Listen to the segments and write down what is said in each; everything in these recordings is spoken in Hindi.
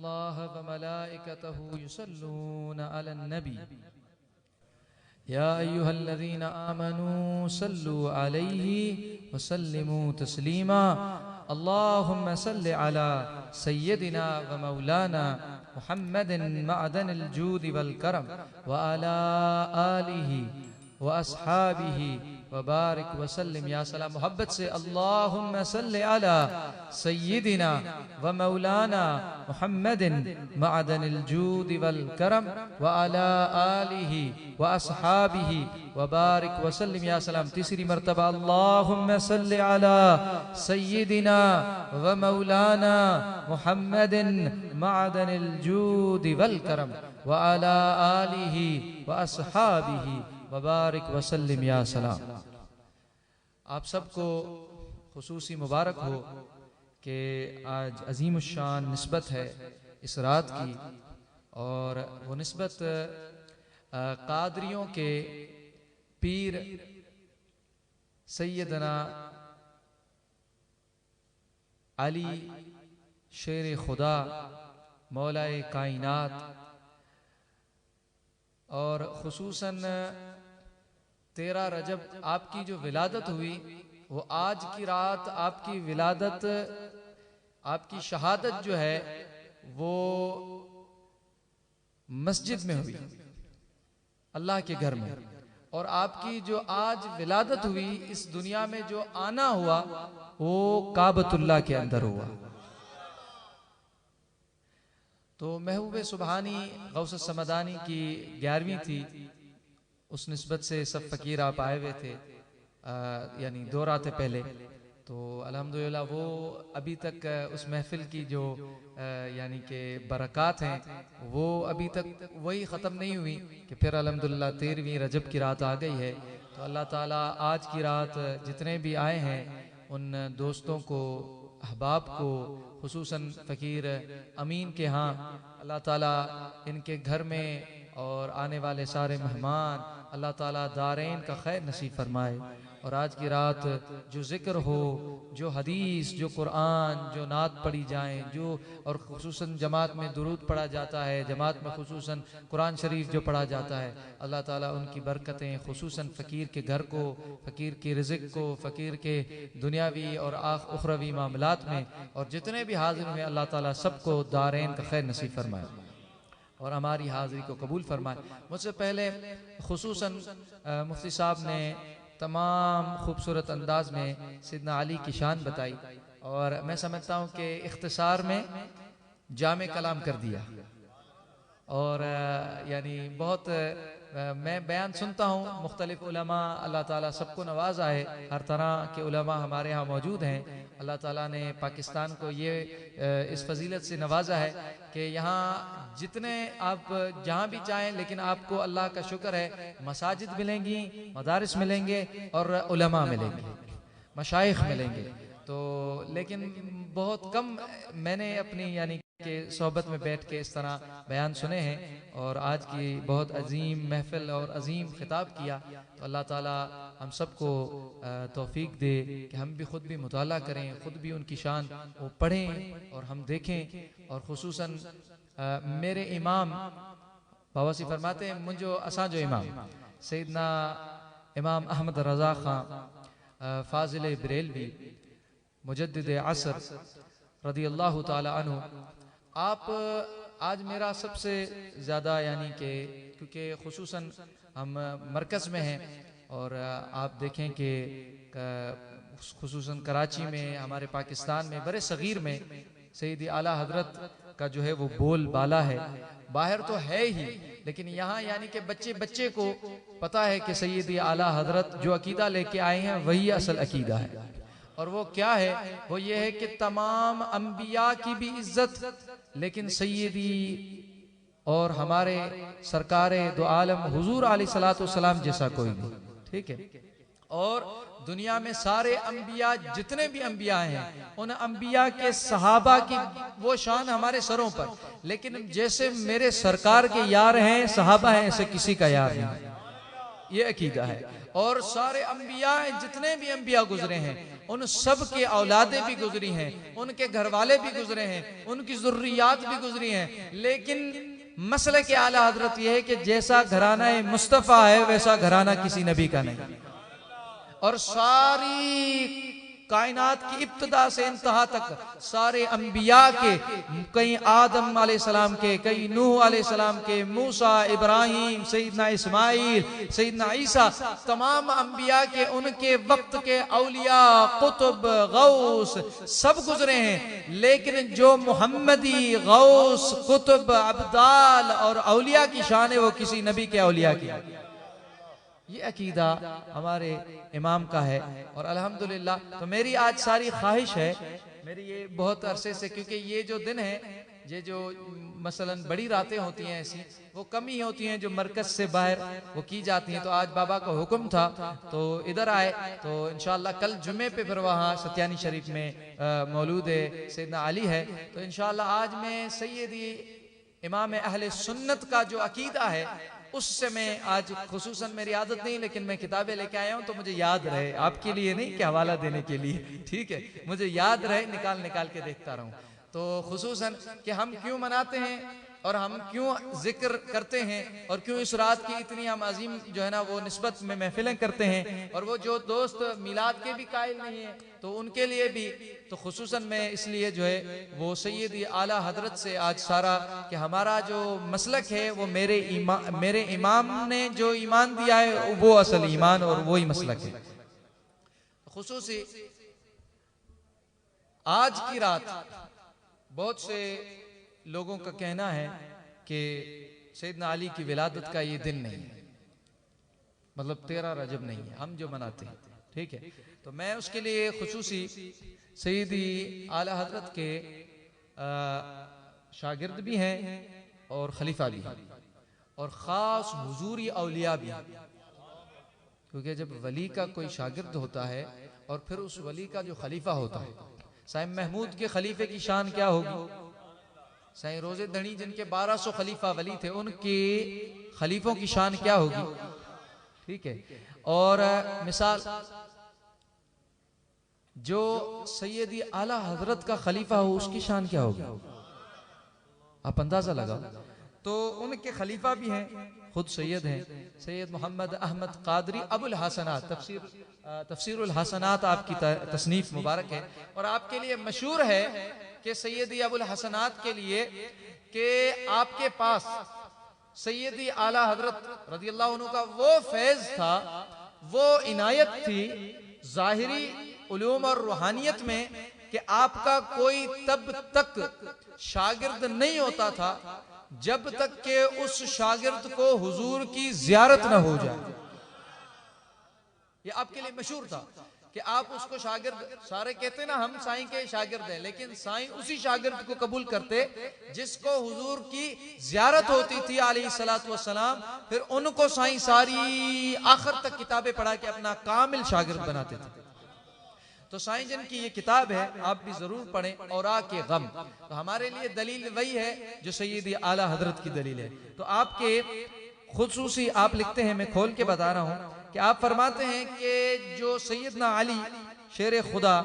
इन्नल्लाह व मलाइकतहु युसल्लूना अलन नबी या अय्युहल्लज़ीना आमनू सल्लु अलैहि व सल्लिमू तस्लीमा अल्लाहुम्मा सल्लि अला सय्यदिना व मौलाना मुहम्मदिन मअदनिल जूदि वल करम व अला आलिहि व अस्हाबिहि व बारिक व सल्लिम। या सलाम मोहब्बत से अल्लाहुम्मा सल्लि अला सय्यदिना व मौलाना मुहम्मदिन मअदनिल जूदि वल करम व अला आलिहि व अस्हाबिहि व बारिक व सल्लिम। या सलाम तीसरी मर्तबा अल्लाहुम्मा सल्लि अला सय्यदिना व मौलाना मुहम्मदिन मअदनिल जूदि वल करम व अला आलिहि व अस्हाबिहि व बारिक व सल्लिम। या सलाम। आप सबको खुसूसी मुबारक हो कि आज अजीम शान निस्बत है इस रात की, और वो निस्बत कादरियों के पीर सैयदना अली शेर खुदा मौलाए कायनात, और खुसूसन 13 रजब आपकी जो विलादत हुई, वो आज की रात आपकी विलादत, आपकी शहादत जो है वो मस्जिद में हुई, अल्लाह के घर में। और आपकी जो आज विलादत हुई, इस दुनिया में जो आना हुआ वो काबतुल्लाह के अंदर हुआ। तो महबूब सुबहानी गौस समदानी की 11वीं थी, उस निस्बत से सब फकीर आप आए हुए थे, यानी 2 रातें पहले। तो अल्हम्दुलिल्लाह वो अभी तक उस महफिल की जो यानी कि बरक़ात हैं वो अभी तक वही ख़त्म नहीं हुई कि फिर अल्हम्दुलिल्लाह 13वीं रजब की रात आ गई है। तो अल्लाह ताला आज की रात जितने भी आए हैं उन दोस्तों को, अहबाब को, खुसूसन फ़कीर अमीन के यहाँ अल्लाह ताला इनके घर में और आने वाले सारे मेहमान अल्लाह ताला दारैन का खैर नसीब फरमाए। और आज की रात जो जिक्र हो, जो हदीस, जो कुरान, जो नात पढ़ी जाए, जो और खुसूसन जमात में दुरूद पढ़ा जाता है, जमात में खुसूसन कुरान शरीफ जो पढ़ा जाता है, अल्लाह ताला उनकी बरकतें खुसूसन फ़कीर के घर को, फ़कीर की रिज़्क़ को, फ़कीर के दुनियावी और उखरवी मामलात में, और जितने भी हाजिर हुए अल्लाह ताला सबको दारैन का खैर नसीब फरमाए और हमारी हाज़िरी को कबूल फरमाए। मुझसे पहले खुसूसन मुफ्ती साहब ने तमाम खूबसूरत अंदाज में सिद्दना अली की शान बताई, और मैं समझता हूँ कि इख्तिसार में जामे कलाम कर दिया। और यानी बहुत मैं बयान सुनता हूँ मुख्तलिफ उलमा, अल्लाह ताला सबको नवाज़ा है, हर तरह के उलमा हमारे यहाँ मौजूद हैं। अल्लाह ताला ने पाकिस्तान को ये इस फजीलत से नवाजा है कि यहाँ जितने आप जहाँ भी चाहें, लेकिन आपको अल्लाह का शुक्र है मसाजिद मिलेंगी, मदारिस मिलेंगे और उलमा मिलेंगे, मशाइख मिलेंगे। तो लेकिन बहुत कम मैंने अपनी यानी के सोहबत में बैठ के इस तरह बयान सुने हैं, और आज की बहुत अजीम महफिल और अजीम खिताब किया। तो अल्लाह ताला हम सबको तौफीक दे कि हम भी खुद भी मुताला करें, खुद भी उनकी शान वो पढ़ें और हम देखें। और खुसूसन मेरे इमाम बाबा सी फरमाते हैं, मुझो असा जो इमाम सैयदना इमाम अहमद रज़ा खां फाजिल बरेलवी मुजद्दिद असर रदी अल्लाह ताला अन्हु, आप आज मेरा सबसे ज़्यादा यानी कि क्योंकि खुसूसन हम मरकज़ में हैं, और आप देखें कि खुसूसन कराची में, हमारे पाकिस्तान में, बड़े सगीर में सैयदी आला हजरत का जो है वो बोल बाला है। बाहर तो है ही, लेकिन यहाँ यानी कि बच्चे बच्चे को पता है कि सैयदी आला हजरत जो अकीदा लेके आए हैं वही असल अकीदा है। और वो क्या है? वो ये है कि तमाम अंबिया की भी इज्जत, लेकिन सैयदी और हमारे सरकारे दो आलम हुजूर अलैहिस्सलातु वस्सलाम जैसा कोई नहीं। ठीक है। और दुनिया में सारे अंबिया, जितने भी अंबिया हैं, उन अंबिया के सहाबा की वो शान हमारे सरों पर, लेकिन जैसे मेरे सरकार के यार हैं, सहाबा हैं, ऐसे किसी का यार नहीं। ये अकीदा है। और सारे अंबिया, जितने भी अंबिया गुजरे हैं, उन सब के औलादे भी गुजरी हैं, उनके घर वाले भी गुजरे हैं, उनकी ज़ुर्रियात भी गुजरी हैं, लेकिन मसले के आला हजरत यह है कि जैसा घराना मुस्तफ़ा है वैसा घराना किसी नबी का नहीं। और सारी कायनात की इब्तिदा से इंतहा तक सारे अंबिया के, कई आदम अलैहिस्सलाम के, कई नूह अलैहिस्सलाम के, मूसा, इब्राहिम, सैयदना इस्माइल, सैयदना ईसा, तमाम अंबिया के, उनके वक्त के औलिया, कुतुब, गौस सब गुजरे हैं। लेकिन जो मुहम्मदी गौस, कुतुब, अब्दाल और औलिया की शान है वो किसी नबी के औलिया की। ये अकीदा हमारे इमाम का है। और अल्हम्दुलिल्लाह, तो मेरी आज सारी ख्वाहिश है, मेरी ये बहुत अरसे से, क्योंकि ये जो दिन है, ये जो मसलन बड़ी रातें होती हैं ऐसी, वो कम ही होती हैं जो मरकज से बाहर वो की जाती हैं। तो आज बाबा का हुक्म था तो इधर आए, तो इंशाअल्लाह कल जुमे पे फिर वहाँ सत्यानी शरीफ में मौलूद है, सैयदना अली है। तो इंशाअल्लाह आज मैं सैयदी इमाम अहले सुन्नत का जो अकीदा है उससे मैं आज, खुसूसन मेरी आदत नहीं, लेकिन मैं किताबें लेके आया हूँ तो मुझे याद रहे, आपके लिए नहीं कि हवाला देने के लिए, ठीक है, मुझे याद रहे, निकाल निकाल के देखता रहूं। तो खुसूसन कि हम क्यों मनाते हैं और हम क्यों जिक्र करते हैं और क्यों इस रात की इतनी हम अजीम जो है ना वो निस्बत में महफिलें करते हैं, और वो जो दोस्त मिलाद के भी कायल नहीं है तो उनके लिए भी। तो खुसूसन मैं इसलिए जो है वो सैयदी आला हजरत से आज सारा कि हमारा जो मसलक है वो मेरे इमाम ने जो ईमान दिया है वो असल ईमान और वही मसलक है। खुसूसी आज की रात बहुत से लोगों का कहना है कि सैयदना अली की विलादत का ये दिन नहीं है, मतलब 13 रजब नहीं है हम जो मनाते हैं, ठीक है। तो मैं उसके लिए खुसूसी सैयदी आला हजरत के शागिर्द भी हैं और खलीफा भी हैं और ख़ास हुजूरी औलिया भी हैं, क्योंकि जब वली का कोई शागिर्द होता है और फिर उस वली का जो खलीफा होता है, साईं महमूद के खलीफे की शान क्या होगी, साईं रोजे धनी जिनके 1200 खलीफा वली थे उनके खलीफों की शान क्या होगी, ठीक है। और मिसाल जो सैयदी आला हजरत का खलीफा हो उसकी शान क्या होगी, आप अंदाजा लगाओ। तो उनके खलीफा भी हैं, खुद सैयद हैं, सैयद मोहम्मद अहमद कादरी अबुल हसनात, तफसीरुल हसनात आपकी तसनीफ मुबारक है। और आपके लिए मशहूर है कि सैयदी अबुल हसनात के लिए कि आपके पास सैयदी आला हजरत रज़ियल्लाहु अन्हु का वो फैज था, वो इनायत थी जाहिरी उलूम और रूहानियत में कि आपका कोई तब तक शागिर्द नहीं होता था जब तक के उस शागिर्द को हुजूर की जियारत न हो जाए। ये आपके लिए मशहूर था कि आप उसको शागिर्द, सारे कहते ना हम साईं के शागिर्द हैं, लेकिन साईं उसी शागिर्द को कबूल करते जिसको हुजूर की जियारत होती थी अलैहिस्सलातु वस्सलाम, फिर उनको साईं सारी आखिर तक किताबें पढ़ा के अपना कामिल शागिर्द बनाते थे। तो साईं जन की ये किताब है, आप भी जरूर पढ़ें, औरा के गम। तो हमारे लिए दलील वही है जो सैयदी आला हजरत की दलील है। तो आपके खुसूसी आप लिखते हैं, मैं खोल के बता रहा हूं कि आप फरमाते हैं कि जो सैयदना अली शेर खुदा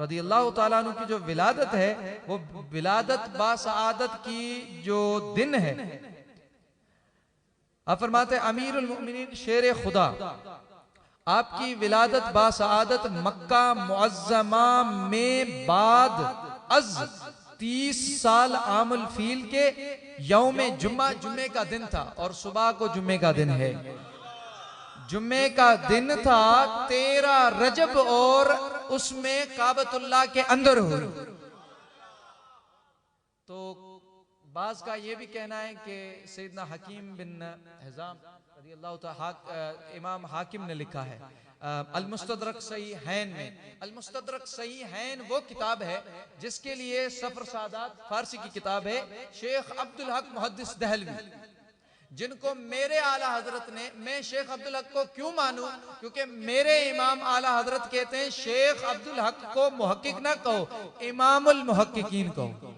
रज़ियल्लाहु ताला अन्हु की जो विलादत है वो विलादत बासआदत की जो दिन है, आप फरमाते हैं अमीरुल मोमिनीन शेर खुदा आपकी विलादत बासआदत मक्का मुअज्जमा में बाद अज 30 साल आमुल फील के यौम जुम्मा, जुम्मे का दिन था और सुबह को जुम्मे का दिन है, जुम्मे का दिन था 13 रजब और उसमें काबतुल्लाह के अंदर हुई। तो बाज का ये भी कहना है कि सैयदना हकीम बिन हिजाम रज़ियल्लाहु ताला इमाम हाकिम ने लिखा है अल-मुस्तदरक सहीह हैन में, अल-मुस्तदरक सहीह हैन वो किताब है जिसके लिए सफर सादात फारसी की किताब है, शेख अब्दुल हक मुहद्दिस दहलवी, जिनको मेरे आला हजरत ने, मैं शेख अब्दुल हक को क्यों मानूं, क्योंकि मेरे इमाम आला हजरत कहते हैं शेख अब्दुल हक को मुहक्किक ना कहो, इमामुल मुहक्किकीन कहो।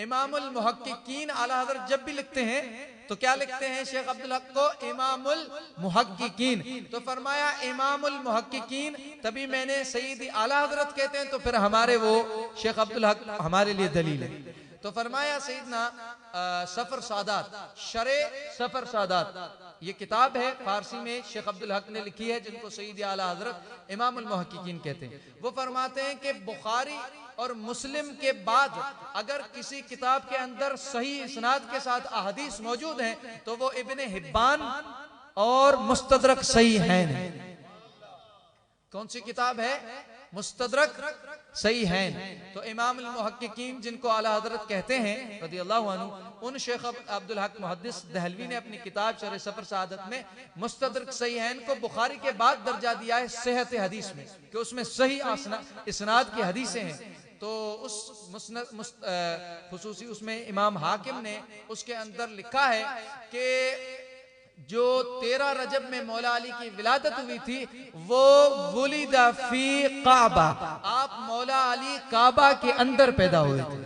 इमामुल मुहक्किकीन आला हज़रत जब भी लिखते हैं तो क्या लिखते हैं शेख अब्दुल हक को? इमामुल मुहक्किकीन। तो फरमाया इमामुल मुहक्किकीन, तभी मैंने सईदी आला हज़रत कहते हैं तो फिर हमारे वो शेख अब्दुल हक हमारे लिए दलील है। तो फरमाया सईदना सफर सादात, शरे सफर सादात, ये किताब है फारसी में शेख अब्दुल हक ने लिखी है, जिनको सईदी आला हज़रत इमामुल मुहक्किकीन कहते हैं। वो फरमाते हैं कि बुखारी और मुस्लिम के बाद अगर किसी किताब के अंदर सही इस्नाद के साथ अहदीस मौजूद हैं तो वो इब्ने हिब्बान और मुस्तदरक सही हैं। कौन सी किताब है? मुस्तदरक सही है। तो इमामुल मुहक्किकीन जिनको आला हज़रत कहते हैं रज़ियल्लाहु अन्हु, उन शेख अब्दुल हक मुहद्दिस दहलवी ने अपनी किताब शरह सफर सादत में मुस्तदरक सही है को बुखारी के बाद दर्जा दिया है सेहत हदीस में, कि उसमें सही इस्नाद की हदीसें हैं। तो उस खुसूसी उसमें इमाम हाकिम ने उसके अंदर लिखा है कि जो 13 रजब में मौला अली की विलादत हुई थी वो वुलिदा फी काबा, आप मौला अली काबा के अंदर पैदा हुए थे।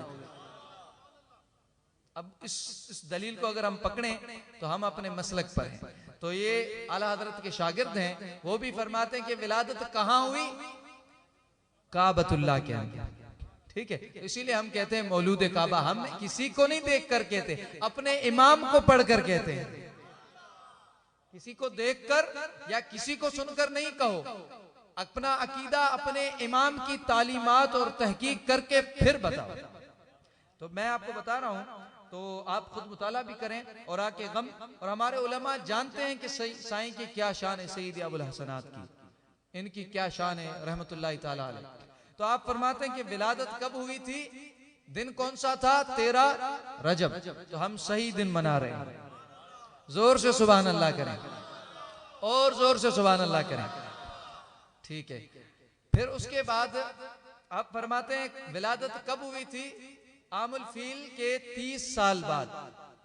अब इस दलील को अगर हम पकड़े तो हम अपने मसलक पर हैं। तो ये आला हज़रत के शागिर्द हैं, वो भी फरमाते हैं कि विलादत कहाँ हुई? काबतुल्लाह के अंदर। ठीक है, इसीलिए हम कहते हैं मौलूद काबा। हम किसी को नहीं देख कर कहते, अपने इमाम को पढ़ कर कहते हैं। किसी को देखकर या किसी को सुनकर नहीं कहो, अपना अकीदा अपने इमाम की तालीमात और तहकीक करके फिर बताओ। तो मैं आपको बता रहा हूं, तो आप खुद मुताला भी करें और आके गम। और हमारे उलमा जानते हैं कि साईं की क्या शान है, सईद अबुल हसनात की, इनकी क्या शान है रहमतुल्लाहि ताला अलैह। तो आप फरमाते हैं कि विलादत कब हुई थी, दिन कौन सा था? 13 रजब। तो हम सही दिन मना रहे हैं। जोर से सुभान अल्लाह करें और जोर से सुभान अल्लाह करें। ठीक है, फिर उसके बाद आप फरमाते हैं विलादत कब हुई थी? आमुल फील के 30 साल बाद।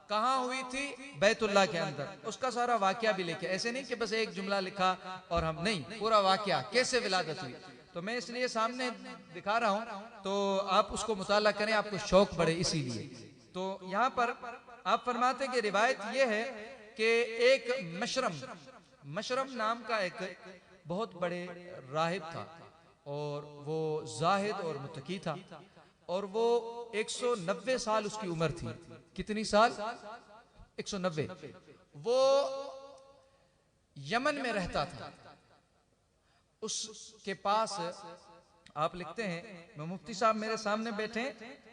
कहां हुई थी? बैतुल्लाह के अंदर। उसका सारा वाकया भी लिखे, ऐसे नहीं कि बस एक जुमला लिखा और हम नहीं, पूरा वाकया कैसे विलादत हुई। तो मैं इसलिए सामने दिखा रहा हूं, तो आप उसको मुताला करें, आपको शौक बढ़े इसीलिए। तो यहां पर आप फरमाते हैं कि रिवायत यह है कि एक मशरम नाम का एक बहुत बड़े राहिब था, और वो जाहिद और मुत्तकी था, और वो 190 साल उसकी उम्र थी। कितनी साल? 190। वो यमन में रहता था। उसके पास आप लिखते हैं, मैं मुफ्ती साहब मेरे सामने बैठे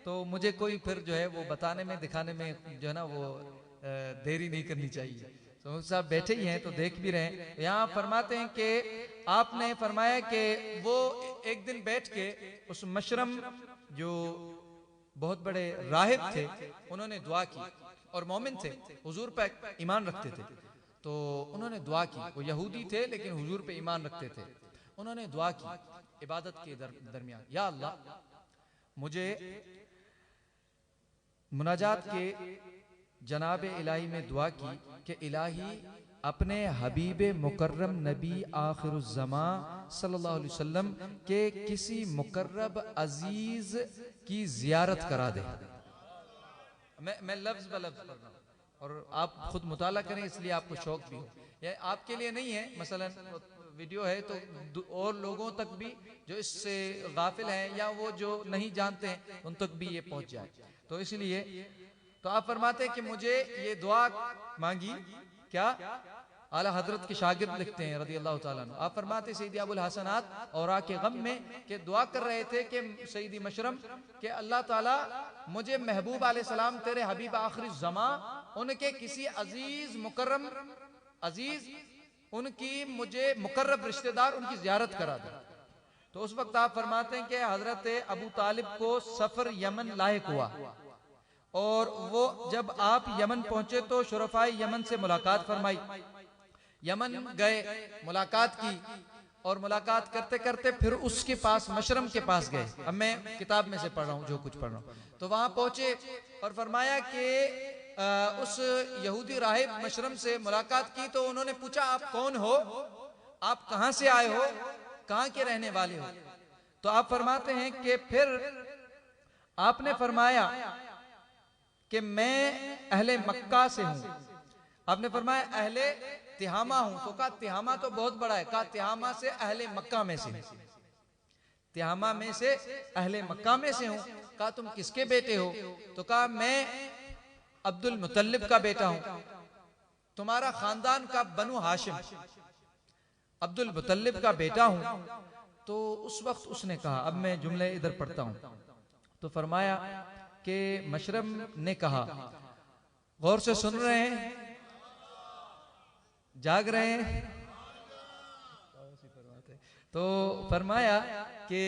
तो मुझे कोई फिर जो है वो बताने में दिखाने में जो है ना वो देरी नहीं करनी चाहिए। तो मुफ्ती साहब बैठे ही हैं तो देख भी रहे हैं। यहाँ फरमाते हैं कि आपने फरमाया कि वो एक दिन बैठ के उस मशरम जो बहुत बड़े राहिब थे उन्होंने दुआ की, और मोमिन थे, हुजूर पे ईमान रखते थे। तो उन्होंने दुआ की, वो यहूदी थे लेकिन हुजूर पे ईमान रखते थे। उन्होंने दुआ की इबादत के दरमियान, या अल्लाह मुझे मुनाजात के जनाब इलाही में दुआ की कि इलाही अपने हबीब मुकर्रम नबी आखिरुज़्ज़मा सल्लल्लाहु अलैहि वसल्लम के किसी मुकर्रब अजीज की जियारत करा दे। मैं लफ्ज ब लफ्ज पढ़ रहा हूँ और आप खुद मुताला करें, इसलिए आपको शौक भी हो। यह आपके लिए नहीं है, मसलन वीडियो है तो और लोगों तक भी जो इससे गाफिल हैं या वो जो नहीं जानते हैं उन तक भी ये पहुंच जाए। तो इसलिए तो आप फरमाते हैं कि मुझे ये दुआ मांगी, क्या? आला हजरत के शागिर्द लिखते हैं रज़ियल्लाहु ताला अन्हु। आप फरमाते सईदी अबुल हसनात और आके गम में के दुआ कर रहे थे कि सईदी मशरम के अल्लाह ताला मुझे महबूब अलैहिस्सलाम तेरे हबीब आखिरी ज़मा उनके किसी अजीज मुकर्रम अजीज उनकी मुझे मुकर्रब रिश्तेदार उनकी जियारत करा दे। तो उस वक्त आप फरमाते हैं कि हजरत अबू तालिब को सफर यमन लायक हुआ, और वो जब आप यमन पहुंचे तो शुरफाए यमन से मुलाकात फरमाई। यमन गए, मुलाकात की, और मुलाकात करते करते फिर उसके पास मशरम के पास गए। अब मैं किताब में से पढ़ रहा हूँ जो कुछ पढ़ रहा हूँ। तो वहां पहुंचे और फरमाया कि उस यहूदी राहिब मशरम से मुलाकात की तो उन्होंने पूछा आप कौन हो, आप कहां से आए हो, कहां के रहने वाले हो। तो आप फरमाते हैं कि फिर आपने फरमाया कि मैं अहले मक्का से हूं। आपने फरमाया अहले तिहामा हूं, तो कहा तिहामा तो बहुत बड़ा है, कहा तिहामा से अहले मक्का में से, तिहामा में से अहले मक्का में से हूं। कहा तुम किसके बेटे हो? तो कहा मैं अब्दुल मुतल्लिब का बेटा हूं। तुम्हारा खानदान का बनु हाशिम, अब्दुल मुतल्लिब का बेटा हूं। तो उस वक्त उसने कहा, अब मैं जुमले इधर पढ़ता हूं, तो फरमाया कि मशरब ने कहा, गौर से सुन रहे हैं, जाग रहे हैं? तो फरमाया कि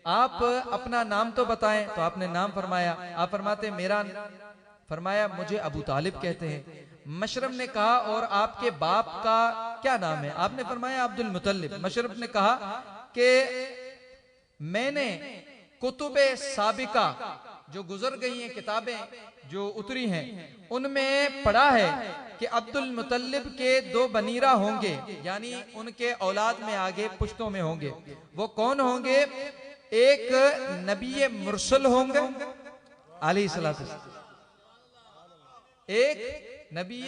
आप अपना नाम तो बताएं। तो आपने नाम फरमाया। आप फरमाते मेरा, फरमाया मुझे अबू तालिब कहते हैं। मशरब ने कहा और आपके बाप का क्या नाम है? आपने फरमाया अब्दुल मुतल्लिब। मशरब ने कहा कि मैंने कुतुबे साबिका, जो गुजर गई हैं किताबें जो उतरी हैं, उनमें पढ़ा है कि अब्दुल मुतल्लिब के 2 बनीरा होंगे, यानी उनके औलाद में आगे पुश्तों में होंगे। वो कौन होंगे? एक नबी मुरसल होंगे अलैहिस्सलातु, एक नबी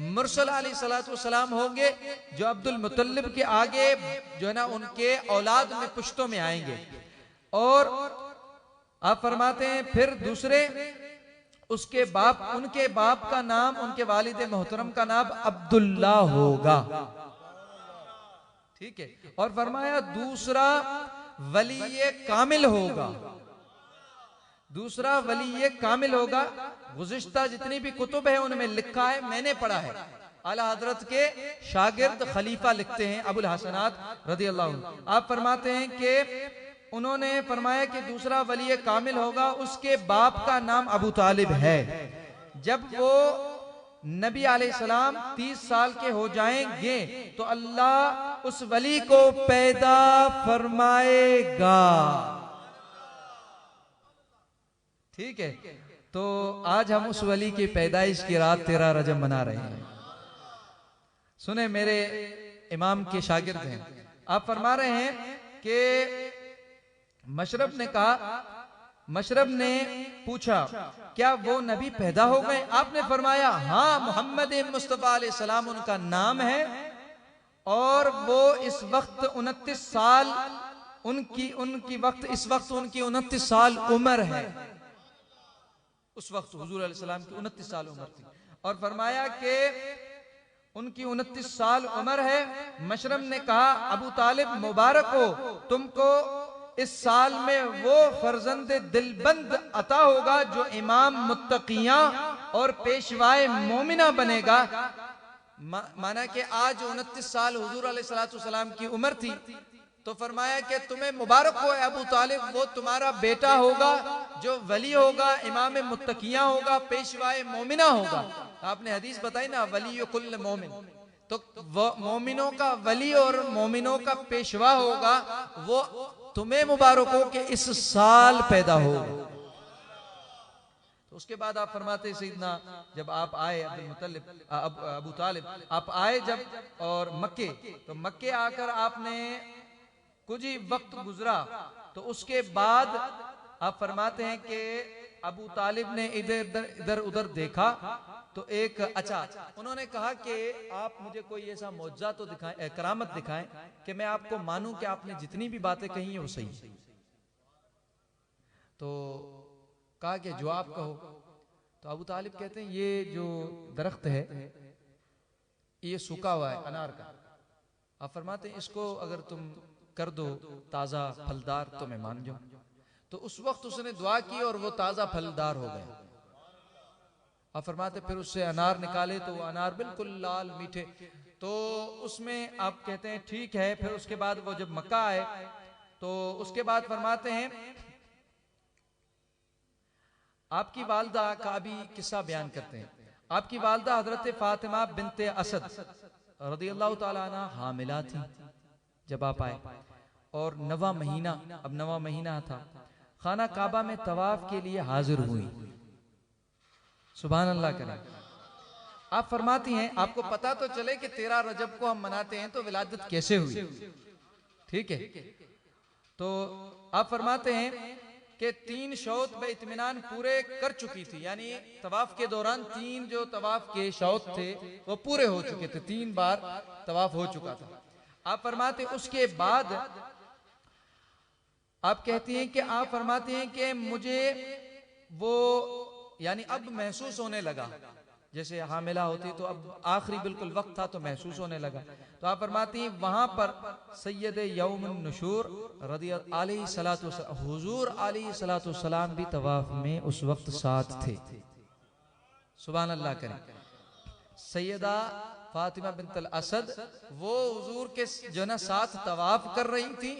मुरसल अलैहिस्सलातु वस्सलाम होंगे, जो अब्दुल मुतल्लिब के आगे जो है ना उनके औलाद में पुश्तों में आएंगे। और आप फरमाते हैं फिर दूसरे उसके बाप, उनके बाप का नाम, उनके वालिद मोहतरम का नाम अब्दुल्ला होगा। ठीक है। और फरमाया दूसरा वली कामिल होगा, दूसरा वली कामिल होगा। गुज़िश्ता जितनी भी कुतुब है उनमें लिखा है, मैंने पढ़ा है। आला हजरत के शागिर्द खलीफा लिखते हैं अबुल हसनात रज़ी अल्लाह अन्हु। आप फरमाते हैं कि उन्होंने फरमाया कि दूसरा वली कामिल होगा, उसके बाप का नाम अबू तालिब है। जब वो नबी अलैहिस्सलाम 30 साल के हो जाएंगे तो अल्लाह उस वली को पैदा फरमाएगा। ठीक है। तो आज हम उस वली की पैदाइश की रात 13 रजब मना रहे हैं। सुने, मेरे इमाम के शागिर्द हैं। आप फरमा रहे हैं कि मशरब ने कहा, मशरब ने पूछा क्या वो नबी पैदा हो गए? आपने फरमाया हाँ, मोहम्मद मुस्तफा अलैहि सलाम उनका नाम है और वो इस वक्त 29 साल उनकी वक्त इस वक्त उनकी 29 साल उम्र है। उस वक्त हुजूर अलैहि सलाम की 29 साल उम्र थी। और फरमाया कि उनकी 29 साल उम्र है। मशरम ने कहा अबू तालिब मुबारक हो, तुमको इस साल में वो फर्जंद दिलबंद अता होगा जो इमाम मुत्तकिया और पेशवाए मोमिना बनेगा। माना कि आज 29 साल हुजूर अलैहिस्सलातु वस्सलाम की उम्र थी, तो फरमाया कि तुम्हें मुबारक हो अबू तालिब, वो तुम्हारा बेटा होगा जो वली होगा, इमाम मुत्तकिया होगा, पेशवाए मोमिना होगा। आपने हदीस बताई ना, वली कुल्ल मोमिन, तो मोमिनों का वली और मोमिनों का पेशवा होगा, वो तुम्हें मुबारक हो कि इस साल पैदा हो। तो उसके बाद आप फरमाते सईदना जब आप आए अब्दुल मुतल्लिब अबू तालिब आप आए जब और मक्के, तो मक्के आकर आपने कुछ ही वक्त गुजरा, तो उसके बाद आप फरमाते हैं कि अबू तालिब ने इधर उधर देखा तो एक उन्होंने कहा कि आप मुझे कोई ऐसा मौजज़ा तो दिखाएं, करामत दिखाएं कि मैं आपको मानूं कि आपने जितनी भी बातें कही हैं वो सही। तो कहा कि जो आप कहो। तो अबू तालिब कहते हैं ये जो दरख्त है ये सूखा हुआ है अनार का, आप फरमाते हैं इसको अगर तुम कर दो ताजा फलदार तो मैं मान जाऊं। तो उस वक्त उसने दुआ की और वो ताजा फलदार हो गया। आप फरमाते फिर उससे अनार निकाले तो वो अनार बिल्कुल लाल मीठे। तो उसमें आप कहते हैं ठीक है। फिर उसके बाद वो जब मक्का आए तो उसके बाद फरमाते हैं आपकी वालदा का भी किस्सा बयान करते हैं। आपकी वालदा हजरत फातिमा बिनते असद रदियल्लाहु ताला अन्हा हामिला थी जब आप आए, और नवा महीना था। खाना काबा में तवाफ के लिए हाजिर हुई। सुभान अल्लाह करें। आप फरमाती हैं आपको पता तो चले कि 13 रजब को हम मनाते हैं, तो विलादत कैसे हुई? ठीक है। तो आप फरमाते हैं कि 3 शौत बे इत्मीनान पूरे कर चुकी थी, यानी तवाफ के दौरान 3 जो तवाफ के शौत थे वो पूरे हो चुके थे, 3 बार तवाफ हो चुका था। आप फरमाते उसके बाद आप कहती हैं कि आप फरमाते हैं कि मुझे वो यानी अब महसूस होने लगा, जैसे हामिला होती तो अब आखिरी बिल्कुल वक्त था तो महसूस होने लगा। तो आप फरमाती हैं वहां पर सैयद यौमुन नुशूर हुजूर अलैहिस्सलाम भी तवाफ में उस वक्त साथ थे। सुभान अल्लाह करें। सैयदा फातिमा बिन्त असद वो हुजूर के जो ना साथ तवाफ कर रही थी,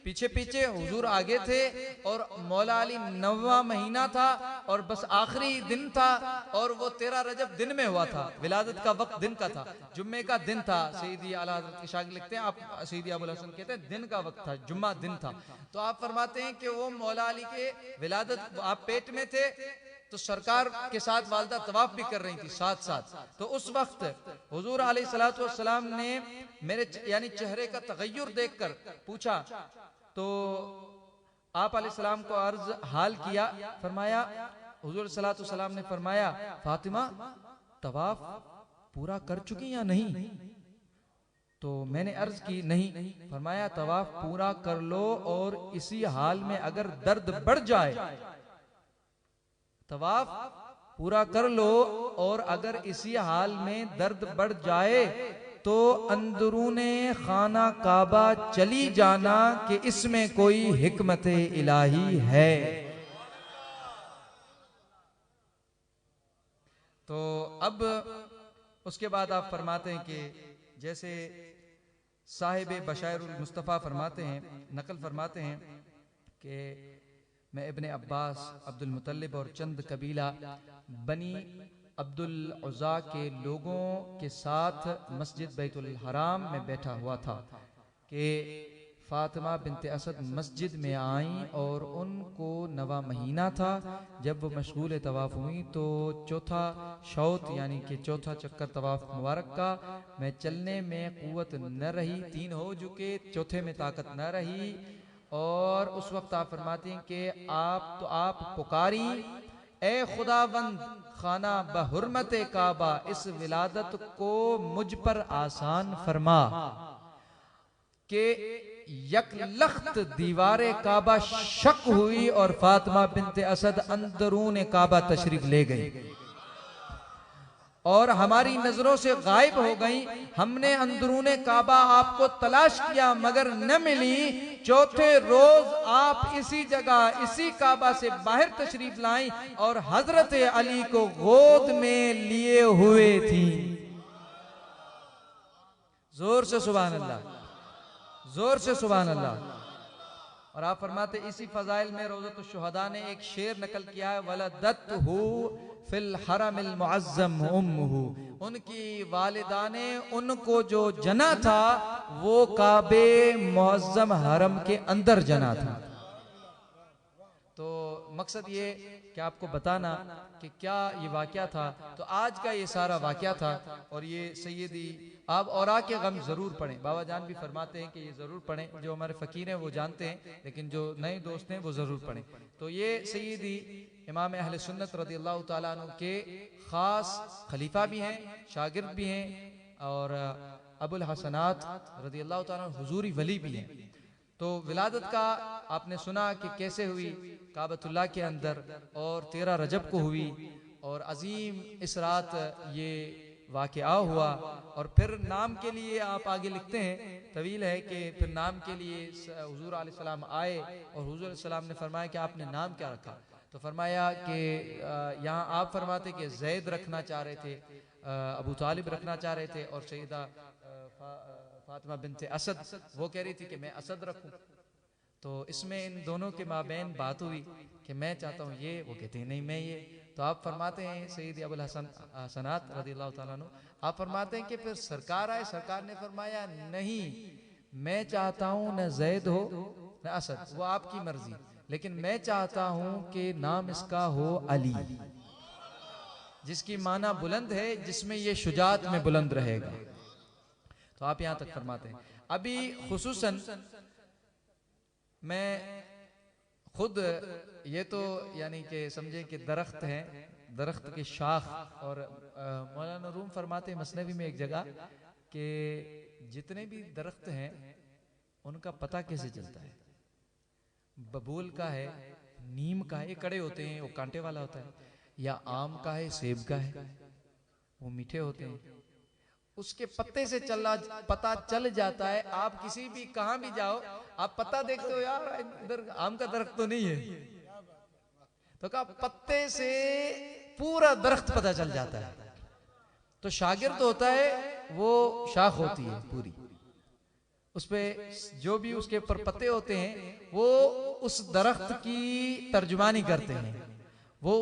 पीछे पीछे हुजूर आगे थे, और मौला अली 9वां महीना था और बस आखिरी दिन था, और वो 13 रजब दिन में हुआ था, विलादत का वक्त दिन का था, जुम्मे का दिन था। सईदी आला हज़रत के शागिर्द लिखते हैं, आप सईदी अबुल हसन कहते हैं दिन का वक्त था, जुम्मा दिन था। तो आप फरमाते हैं कि वो मौला अली के विलादत आप पेट में थे तो सरकार के साथ वालदा तवाफ भी कर रही थी साथ साथ। तो उस वक्त हुजूर अलैहिस्सलातु वस्सलाम ने मेरे यानी चेहरे का तगय्युर देखकर पूछा, तो आप अलैहिस्सलाम को अर्ज हाल किया, फरमाया हुजूर सल्लल्लाहु अलैहि वसल्लम ने फरमाया फातिमा तवाफ पूरा कर चुकी या नहीं? तो मैंने अर्ज की नहीं। फरमाया तवाफ पूरा कर लो, और इसी हाल में अगर दर्द बढ़ जाए, तवाफ पूरा कर लो और अगर इसी हाल में दर्द बढ़ जाए तो अंदरूने खाना काबा चली जाना कि इसमें कोई हिकमत इलाही है। तो अब उसके बाद आप फरमाते हैं कि जैसे साहिब बशायरुल मुस्तफ़ा फरमाते हैं, नकल फरमाते हैं कि मैं इब्ने अब्बास, अब्दुल मुतल्लिब और चंद कबीला बनी अब्दुल उज़ा के लोगों के साथ मस्जिद बैतुल हराम में बैठा हुआ था कि फातिमा बिनते असद मस्जिद में आई और उनको 9वां महीना था। जब वो मशगूल तवाफ हुई तो चौथा शौत यानी कि चौथा चक्कर तवाफ मुबारक का, मैं चलने में कुव्वत न रही, 3 हो चुके, चौथे में ताकत न रही। और उस वक्त आप फरमाती हैं कि आप पुकारी, ए खुदावंद खाना बहुरमत काबा, इस विलादत को मुझ पर आसान फरमा के यक लख्त दीवारे काबा शक हुई और फातिमा बिनते असद अंदरून काबा तशरीफ ले गई और हमारी नजरों से गायब हो गई। हमने अंदरूने काबा आपको तलाश किया मगर न मिली। चौथे रोज आप इसी जगह इसी काबा से बाहर तशरीफ लाई और हजरत अली को गोद में लिए हुए थी। जोर से सुभान अल्लाह, जोर से सुभान अल्लाह। और आप फरमाते इसी फजाइल में रोज़तुश शुहदा ने एक शेर नकल किया है, वलदतहु फिल हरमिल मुअज्जम उम्मुहु, उनकी वालिदा ने उनको जो जना था वो काबे मुअज्जम हरम के अंदर जना था। तो मकसद ये कि आपको बताना कि क्या ये वाक़या था। तो आज का ये सारा वाक़या था और ये सैयदी आप औरा के गम ज़रूर पढ़ें। बाबा जान भी फरमाते हैं कि ये ज़रूर पढ़ें, जो हमारे फ़कीर हैं वो जानते हैं, लेकिन जो नए दोस्त हैं वो ज़रूर पढ़ें। तो ये सैयदी इमाम अहले सुन्नत रज़ियल्लाहु ताला अन्हु के ख़ास खलीफा भी हैं, शागिर्द भी हैं और अबुल हसनात रज़ियल्लाहु ताला अन्हु हुजूरी वली भी हैं। तो विलादत का आपने सुना कि कैसे हुई काबतुल्लाह के अंदर और 13 रजब को हुई और अजीम इस रात ये वाक़या हुआ। और फिर नाम के लिए आप आगे लिखते हैं, तवील है कि फिर नाम के लिए हुजूर अलैहिस्सलाम आए और हुजूर अलैहिस्सलाम ने फरमाया कि आपने नाम क्या रखा? तो फरमाया कि यहाँ आप फरमाते कि जैद रखना चाह रहे थे, अबू तालिब रखना चाह रहे थे और सैयदा फातिमा बिनते असद वो कह रही थी कि मैं असद रखूं। तो इसमें इन दोनों के माबैन बात हुई कि मैं चाहता हूँ ये, वो कहते हैं नहीं मैं ये। तो आप फरमाते हैं सैयद अबुल हसनात रज़ियल्लाहु ताला अन्हु, आप फरमाते हैं कि फिर सरकार आए, सरकार ने फरमाया नहीं मैं चाहता हूँ न जैद हो न असद, वो आपकी मर्जी, लेकिन मैं चाहता हूँ कि नाम इसका हो अली, जिसकी माना बुलंद है, जिसमें ये शुजात में बुलंद रहेगा। तो आप यहां तक फरमाते हैं। अभी खुसूसन मैं खुद ये तो यानी कि समझे कि दरख्त है, दरख्त की शाख। और मौलाना रूम फरमाते मसनवी में एक जगह कि जितने भी दरख्त हैं उनका पता कैसे चलता है। बबूल का है, नीम का है, ये कड़े होते हैं, वो कांटे वाला होता है, या आम का है, सेब का है, वो मीठे होते हैं। उसके पत्ते से पता चल जाता है। आप किसी भी कहां भी जाओ, आप पत्ता देखते हो, यार इधर आम का दरख्त तो नहीं है, तो कहा पत्ते से पूरा दरख्त पता चल जाता है। तो शागिर्द होता है, वो शाख होती है पूरी, उस पे जो भी उसके ऊपर पत्ते होते हैं वो उस दरख्त की तर्जुमानी करते हैं, वो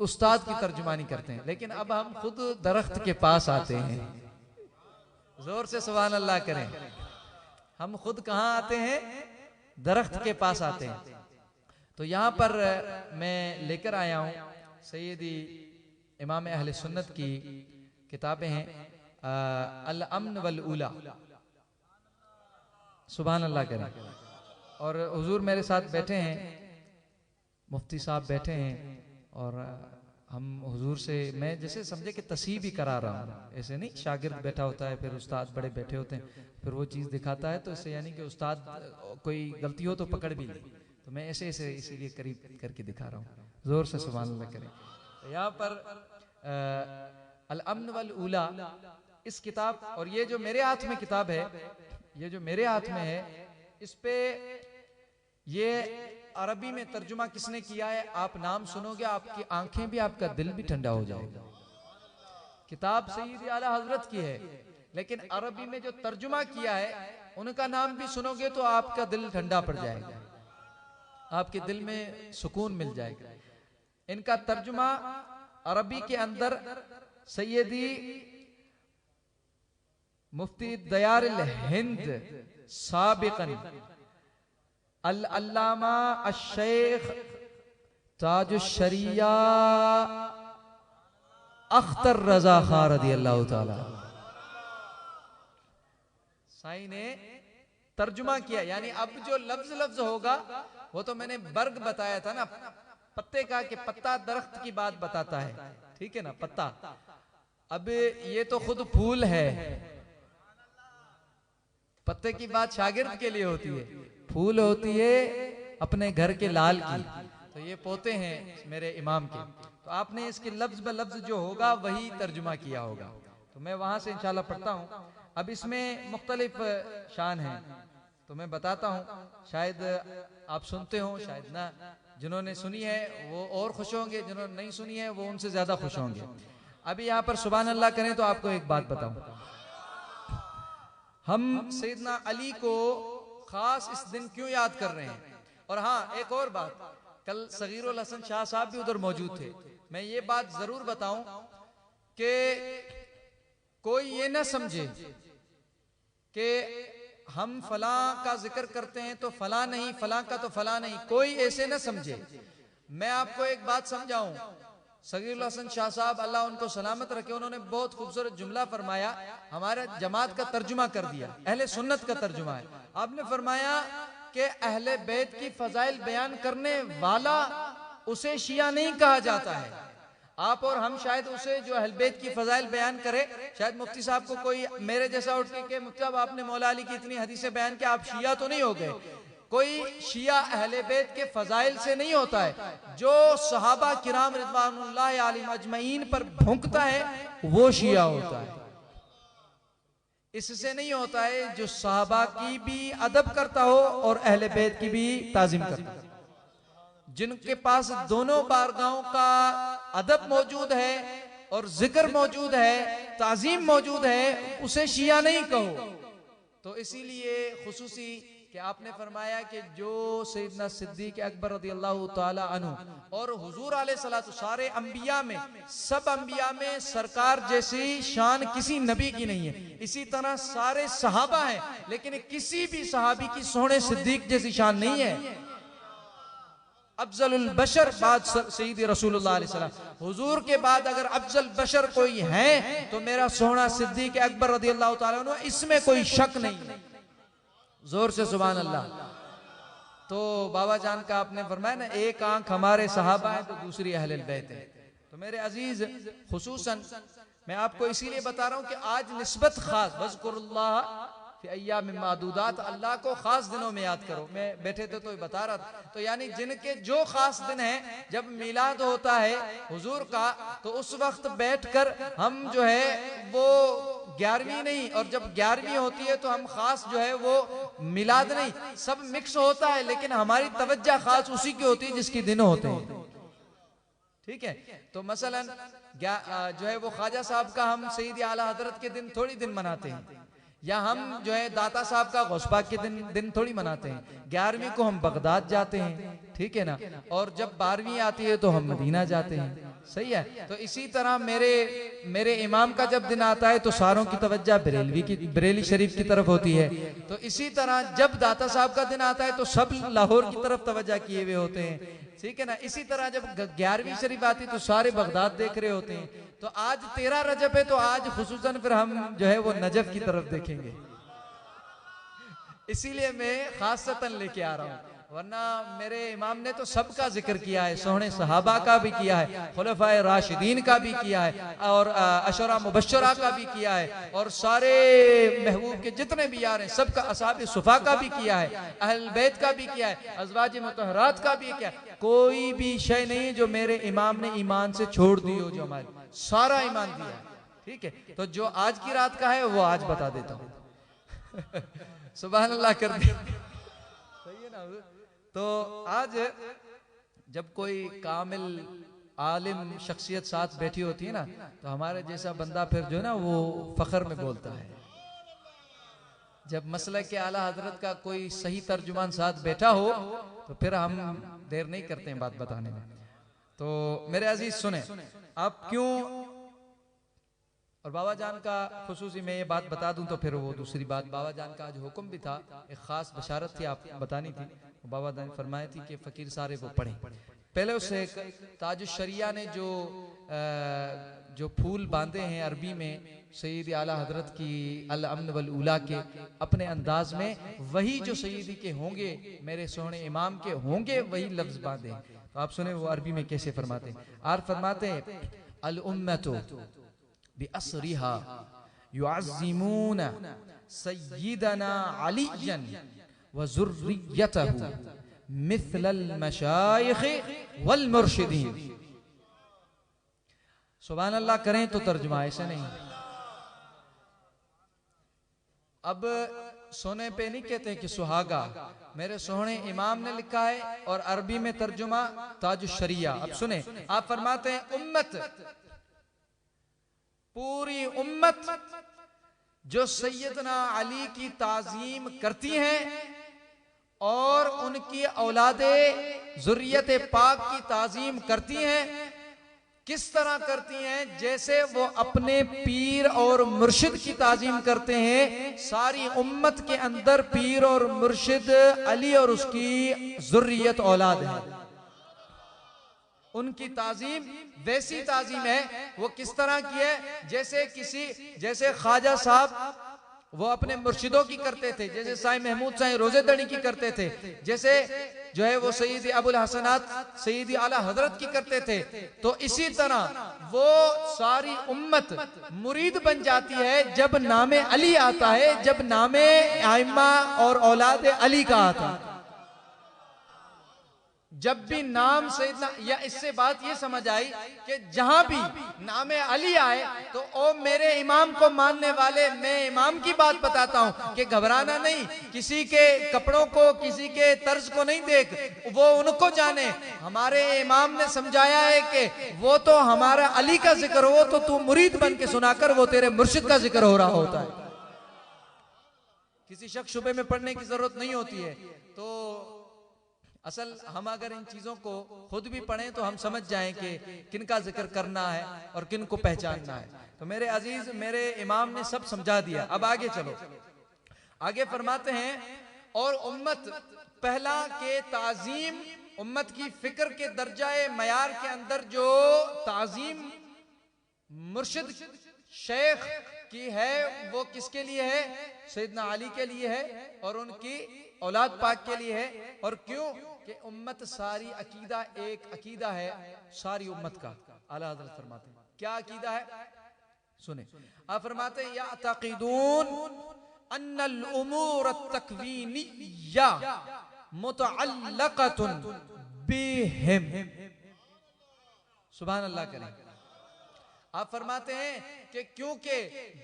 उस्ताद की तर्जुमानी करते हैं। लेकिन अब हम खुद दरख्त के पास आते हैं, जोर से सुभान अल्लाह करें। हम खुद कहां आते हैं? दरख्त के पास आते हैं। तो यहां पर मैं लेकर आया हूं सैयदी इमाम अहले सुन्नत की किताबें हैं, अल अम्न वल उला, सुभान अल्लाह करें। और हुजूर मेरे साथ बैठे हैं, मुफ्ती साहब बैठे हैं, और हम हुजूर से मैं जैसे समझे कि तसीब ही करा रहा हूँ, ऐसे नहीं शागिर्द बैठा होता है, फिर उस्ताद बड़े बैठे होते हैं, फिर वो चीज़ दिखाता है, तो इससे यानी कि उस्ताद कोई गलती हो तो पकड़ भी ले, तो मैं ऐसे ऐसे इसीलिए करीब करके दिखा रहा हूँ। जोर से सुभान अल्लाह करें। तो यहाँ पर अल अम्न वल उला इस किताब, और ये जो मेरे हाथ में किताब है, ये जो मेरे हाथ में है, इस पे ये अरबी में तर्जुमा किसने किया है, आप नाम सुनोगे आपकी आंखें भी, आपका दिल भी ठंडा हो जाएगा। किताब सैयद आला हजरत की है, लेकिन अरबी में जो तर्जुमा किया है उनका नाम भी सुनोगे तो आपका दिल ठंडा पड़ जाएगा, आपके दिल में सुकून मिल जाएगा। इनका तर्जुमा अरबी के अंदर सैयदी मुफ्ती दयारुल हिंद साबिकन अल-अल्लामा अश-शेख ताजुश-शरिया अख्तर रजा खां रदियल्लाहु ताला साई ने तर्जुमा किया। यानी अब जो लफ्ज लफ्ज होगा वो तो मैंने वर्ग बताया था ना, पत्ते का, कि पत्ता दरख्त की बात बताता है, ठीक है ना, पत्ता। अब ये तो खुद फूल है, पत्ते की बात शागिर्द के लिए होती है, फूल होती है अपने घर के लाल की। तो ये पोते हैं मेरे इमाम के, तो आपने इसके लफ्ज ब लफ्ज जो होगा वही तर्जुमा किया होगा। तो मैं वहां से इंशाल्लाह पढ़ता हूँ। अब इसमें मुख्तलिफ शान है, तो मैं बताता हूँ, शायद आप सुनते हो, शायद ना। जिन्होंने सुनी है वो और खुश होंगे, जिन्होंने नहीं सुनी है वो उनसे ज्यादा खुश होंगे। अभी यहाँ पर सुभान अल्लाह करें तो आपको एक बात बताऊं, हम सैयदना अली को खास इस दिन क्यों याद कर रहे हैं। और हाँ, एक और बात, कल सगीरुल हसन शाह साहब भी उधर मौजूद थे। मैं ये बात जरूर बताऊं कि कोई ये ना समझे कि हम फला का जिक्र करते हैं तो फला नहीं, फला का तो फला नहीं, कोई ऐसे ना समझे। मैं आपको एक बात समझाऊं, सगीरुल हसन शाह साहब अल्लाह उनको सलामत रखे, उन्होंने बहुत खूबसूरत जुमला फरमाया, हमारे जमात का तर्जुमा कर दिया, अहले सुन्नत का तर्जुमा है। आपने फरमाया कि अहले बैत की फजाइल बयान करने वाला उसे शिया नहीं कहा जाता है। आप और हम शायद उसे जो अहले बैत की फजाइल बयान करे, शायद मुफ्ती साहब को कोई मेरे जैसा उठ के मुफ्ती साहब आपने मौला अली की इतनी हदीसें बयान की, आप शिया तो नहीं हो गए। कोई शिया अहले बैत के फजाइल से नहीं होता है। जो सहाबा किराम रिज़वानुल्लाह अलैहिम अजमईन पर भौंकता है वो शिया होता है। इससे नहीं होता है जो सहाबा की भी अदब करता हो और अहले बैत की भी ताजीम करता हो। जिनके पास दोनों बारगाहों का अदब मौजूद है और जिक्र मौजूद है, ताजीम मौजूद है, उसे शिया नहीं कहो। तो इसीलिए खुसूसी कि आपने फरमाया कि जो सैयदना सिद्दीक अकबर रदियल्लाहु ताला अन्हु और हुजूर अलैहिस्सलातु सारे अंबिया में, सब अंबिया में सरकार जैसी शान किसी नबी की नहीं है। इसी तरह सारे सहाबा हैं, लेकिन किसी भी सहाबी की सोने सिद्दीक जैसी शान नहीं है। अफजलुल बशर बाद सैयद रसूलुल्लाह अलैहि सल्लम, हुजूर के बाद अगर अफजल बशर कोई है तो मेरा सोना सिद्दीक अकबर रदियल्लाहु ताला अन्हु, इसमें कोई शक नहीं। जोर से सुभान अल्लाह। तो बाबा जान का आपने फरमाया ना, एक आंख हमारे सहाबा है तो दूसरी अहले बैत है। तो मेरे अजीज, खुसूसन मैं आपको इसीलिए बता रहा हूं कि आज निस्बत खास, वज़्कुरुल्लाह फी अय्यामिन मादूदात, अल्लाह को खास दिनों में याद करो। मैं बैठे थे तो बता रहा था, तो यानी जिनके जो खास दिन है, जब मिलाद होता है हुजूर का, तो उस वक्त बैठकर हम जो है वो 11वीं नहीं, और जब 11वीं होती है तो हम खास जो है वो मिलाद नहीं, सब मिक्स होता है, लेकिन हमारी तवज्जो खास उसी की होती है जिसकी दिन होते हैं। ठीक है, तो मसलन जो है वो ख्वाजा साहब का हम सईद आला हजरत के दिन थोड़ी दिन मनाते हैं, या हम जो है दाता साहब का गौसपाक के दिन थोड़ी मनाते हैं। 11वीं को हम बगदाद जाते हैं, ठीक है ना, और जब 12वीं आती है तो हम मदीना जाते हैं। सही है, तो इसी तरह मेरे इमाम का जब दिन आता है तो सारों की तवज्जो बरेली शरीफ की तरफ होती है। तो इसी तरह जब दाता साहब का दिन आता है तो सब लाहौर की तरफ तवज्जो किए हुए होते हैं। ठीक है ना, इसी तरह जब 11वीं शरीफ आती तो सारे बगदाद देख रहे होते हैं। तो आज 13 रजब है, तो आज खुसूसन फिर हम जो है वो नजफ की तरफ देखेंगे, इसीलिए मैं खासतन लेके आ रहा हूँ। वरना मेरे इमाम ने तो सबका जिक्र किया है, सोहने सहाबा का भी किया है, खुलफाए राशिदीन का भी किया है, और अशरा मुबश्शरा का भी किया है, और सारे महबूब के जितने भी यार हैं सबका, असहाब सुफा का भी किया है, अहल बैत का भी किया है, अज़वाज मुतहरात का भी किया है। कोई भी शय नहीं जो मेरे इमाम ने ईमान से छोड़ दी हो, जो हमारे सारा ईमान दिया है। ठीक है, तो जो आज की रात का है वो आज बता देता हूँ। सुभान अल्लाह कर दिया, सही है ना। तो आज जब कोई कामिल आलिम शख्सियत साथ बैठी होती है ना, तो हमारे जैसा बंदा फिर जो है ना वो फखर में बोलता है। जब मसला के आला हजरत का कोई सही तर्जुमान साथ बैठा हो तो फिर हम देर नहीं करते हैं बात बताने में। तो मेरे अजीज सुने, आप क्यों, और बाबा जान का खुसूसी मैं ये बात बता दूं तो फिर वो दूसरी बात, बाबा जान का आज हुक्म भी था, एक खास बशारत थी आप बतानी थी। बाबा जान फरमाए थी कि फकीर सारे वो पढ़े। पहले उससे ताजुश शरिया ने जो फूल बांधे हैं अरबी में सईद आला हजरत की अल अमन वल उला के अपने अंदाज में, वही जो सईदी के होंगे, मेरे सोहने इमाम के होंगे, वही लफ्ज बांधे। तो आप सुने वो अरबी में कैसे फरमाते हैं। आर फरमाते हैं, अल उम्मतु बिअस्रिहा युअज़्ज़िमून सय्यदना अलीयन व ज़ुर्रियतहु मिथलल मशाइख वल मुर्शिदीन। सुभान अल्लाह करें तो तर्जुमा, ऐसे नहीं। अब सोने पे नहीं कहते कि सुहागा, मेरे सोहने इमाम ने लिखा है, और अरबी में तर्जुमा ताजुश शरिया। अब सुने, आप फरमाते हैं उम्मत, पूरी उम्मत जो सैयदना अली की ताजीम करती हैं और उनकी औलादे जुर्रियत पाक की ताजीम करती हैं, किस तरह करती हैं, जैसे वो अपने पीर और मुर्शिद की ताजीम करते हैं। सारी उम्मत के अंदर पीर और मुर्शिद अली और उसकी जुर्रियत औलाद है, उनकी ताजीम वैसी ताजीम है। वो किस तरह की है, जैसे ख्वाजा साहब वो अपने मुर्शिदों की करते थे, जैसे साईं महमूद साईं रोजेदड़ी की करते थे, जैसे जो है वो सईद अबुल हसनात सईद आला हजरत की करते थे। तो इसी तरह वो सारी उम्मत मुरीद बन जाती है जब नामे अली आता है, जब नामे आइम्मा और औलाद अली का आता है। जब भी नाम सैयदना, या इससे बात ये समझ आई कि जहां भी नामे अली आए तो ओ मेरे इमाम को मानने वाले, मैं इमाम की बात बताता हूं कि घबराना नहीं, किसी के कपड़ों को, किसी के तर्ज को नहीं देख, वो उनको जाने। हमारे इमाम ने समझाया है कि वो तो हमारा अली का जिक्र हो तो तू मुरीद बन के सुनाकर, वो तेरे मुर्शिद का जिक्र हो रहा होता है। किसी शक शुबे में पढ़ने की जरूरत नहीं होती है। तो असल हम अगर इन चीजों को खुद भी पढ़ें तो हम समझ जाएं कि किनका जिक्र करना है और किन को पहचानना है। तो मेरे अजीज, मेरे इमाम ने सब समझा दिया। अब आगे चलो, आगे फरमाते हैं, और उम्मत पहला के ताजीम, उम्मत की फिक्र के दर्जाए मयार के अंदर जो ताजीम मुर्शिद शेख की है, वो किसके लिए है? सैयदना अली के लिए है, और उनकी औलाद पाक के लिए है। और क्यों कि उम्मत सारी अकीदा एक अकीदा है सारी उम्मत का। आला हज़रत फरमाते हैं क्या अकीदा है, सुने। आप फरमाते हैं या तक़ीदून अन्नल उमूर तकवीनिया मुतअल्लक़तुन बिहिम। सुभान अल्लाह करें। आप फरमाते हैं कि क्योंकि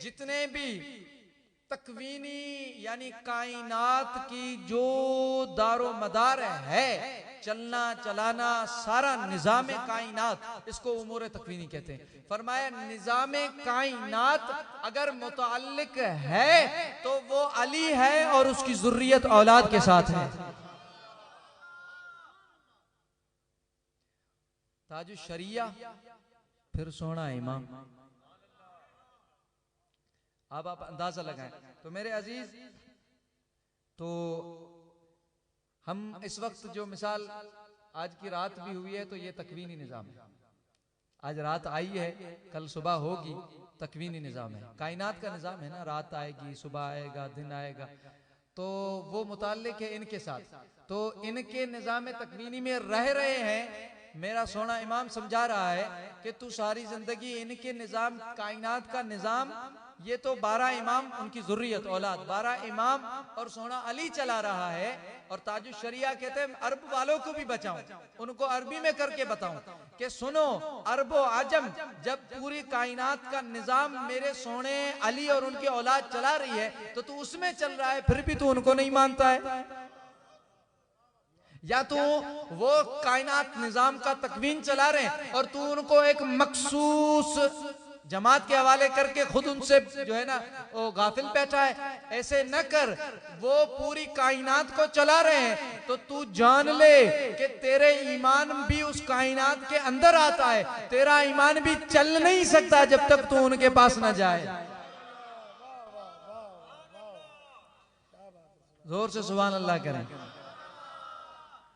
जितने भी तकवीनी यानी कायनात की जो दारो मदार है, चलना चलाना सारा निजाम कायनात, इसको उमूर तकवीनी कहते हैं। फरमाया निजाम कायनात अगर मुतअल्लिक है तो वो अली है और उसकी जुर्रियत औलाद के साथ है। ताजु शरिया फिर सोना इमाम। अब आप अंदाजा लगाएं। तो मेरे अजीज, तो हम इस वक्त जो मिसाल आज की रात भी हुई है तो ये तकवीनी निजाम है। आज रात आई है, कल सुबह होगी, तकवीनी निजाम है। कायनात का निजाम है ना, रात आएगी, सुबह आएगा, दिन आएगा, तो वो मुताल्लिक है इनके साथ। तो इनके निजाम तकवीनी में रह रहे हैं। मेरा सोना इमाम समझा रहा है कि तू सारी जिंदगी इनके निजाम, कायनात का निजाम, ये तो 12 इमाम उनकी जुर्रियत औलाद, 12 इमाम और सोना अली चला रहा है। और ताजु शरिया कहते हैं अरब वालों को भी बचाऊं, उनको अरबी में करके बताऊं कि सुनो अरबो आजम, जब पूरी कायनात का निजाम मेरे सोने अली और उनकी औलाद चला रही है तो तू उसमें चल रहा है, फिर भी तू उनको नहीं मानता है। या तो वो कायनात निजाम का तकवीन चला रहे हैं और तू उनको एक मखसूस जमात के हवाले करके खुद उनसे जो है ना वो गाफिल बैठा है। ऐसे न कर, वो पूरी कायनात को चला रहे हैं तो तू जान ले कि तेरे ईमान भी उस कायनात के अंदर आता है। तेरा ईमान भी चल नहीं सकता जब तक तू उनके पास न जाए। जोर से सुभान अल्लाह करें।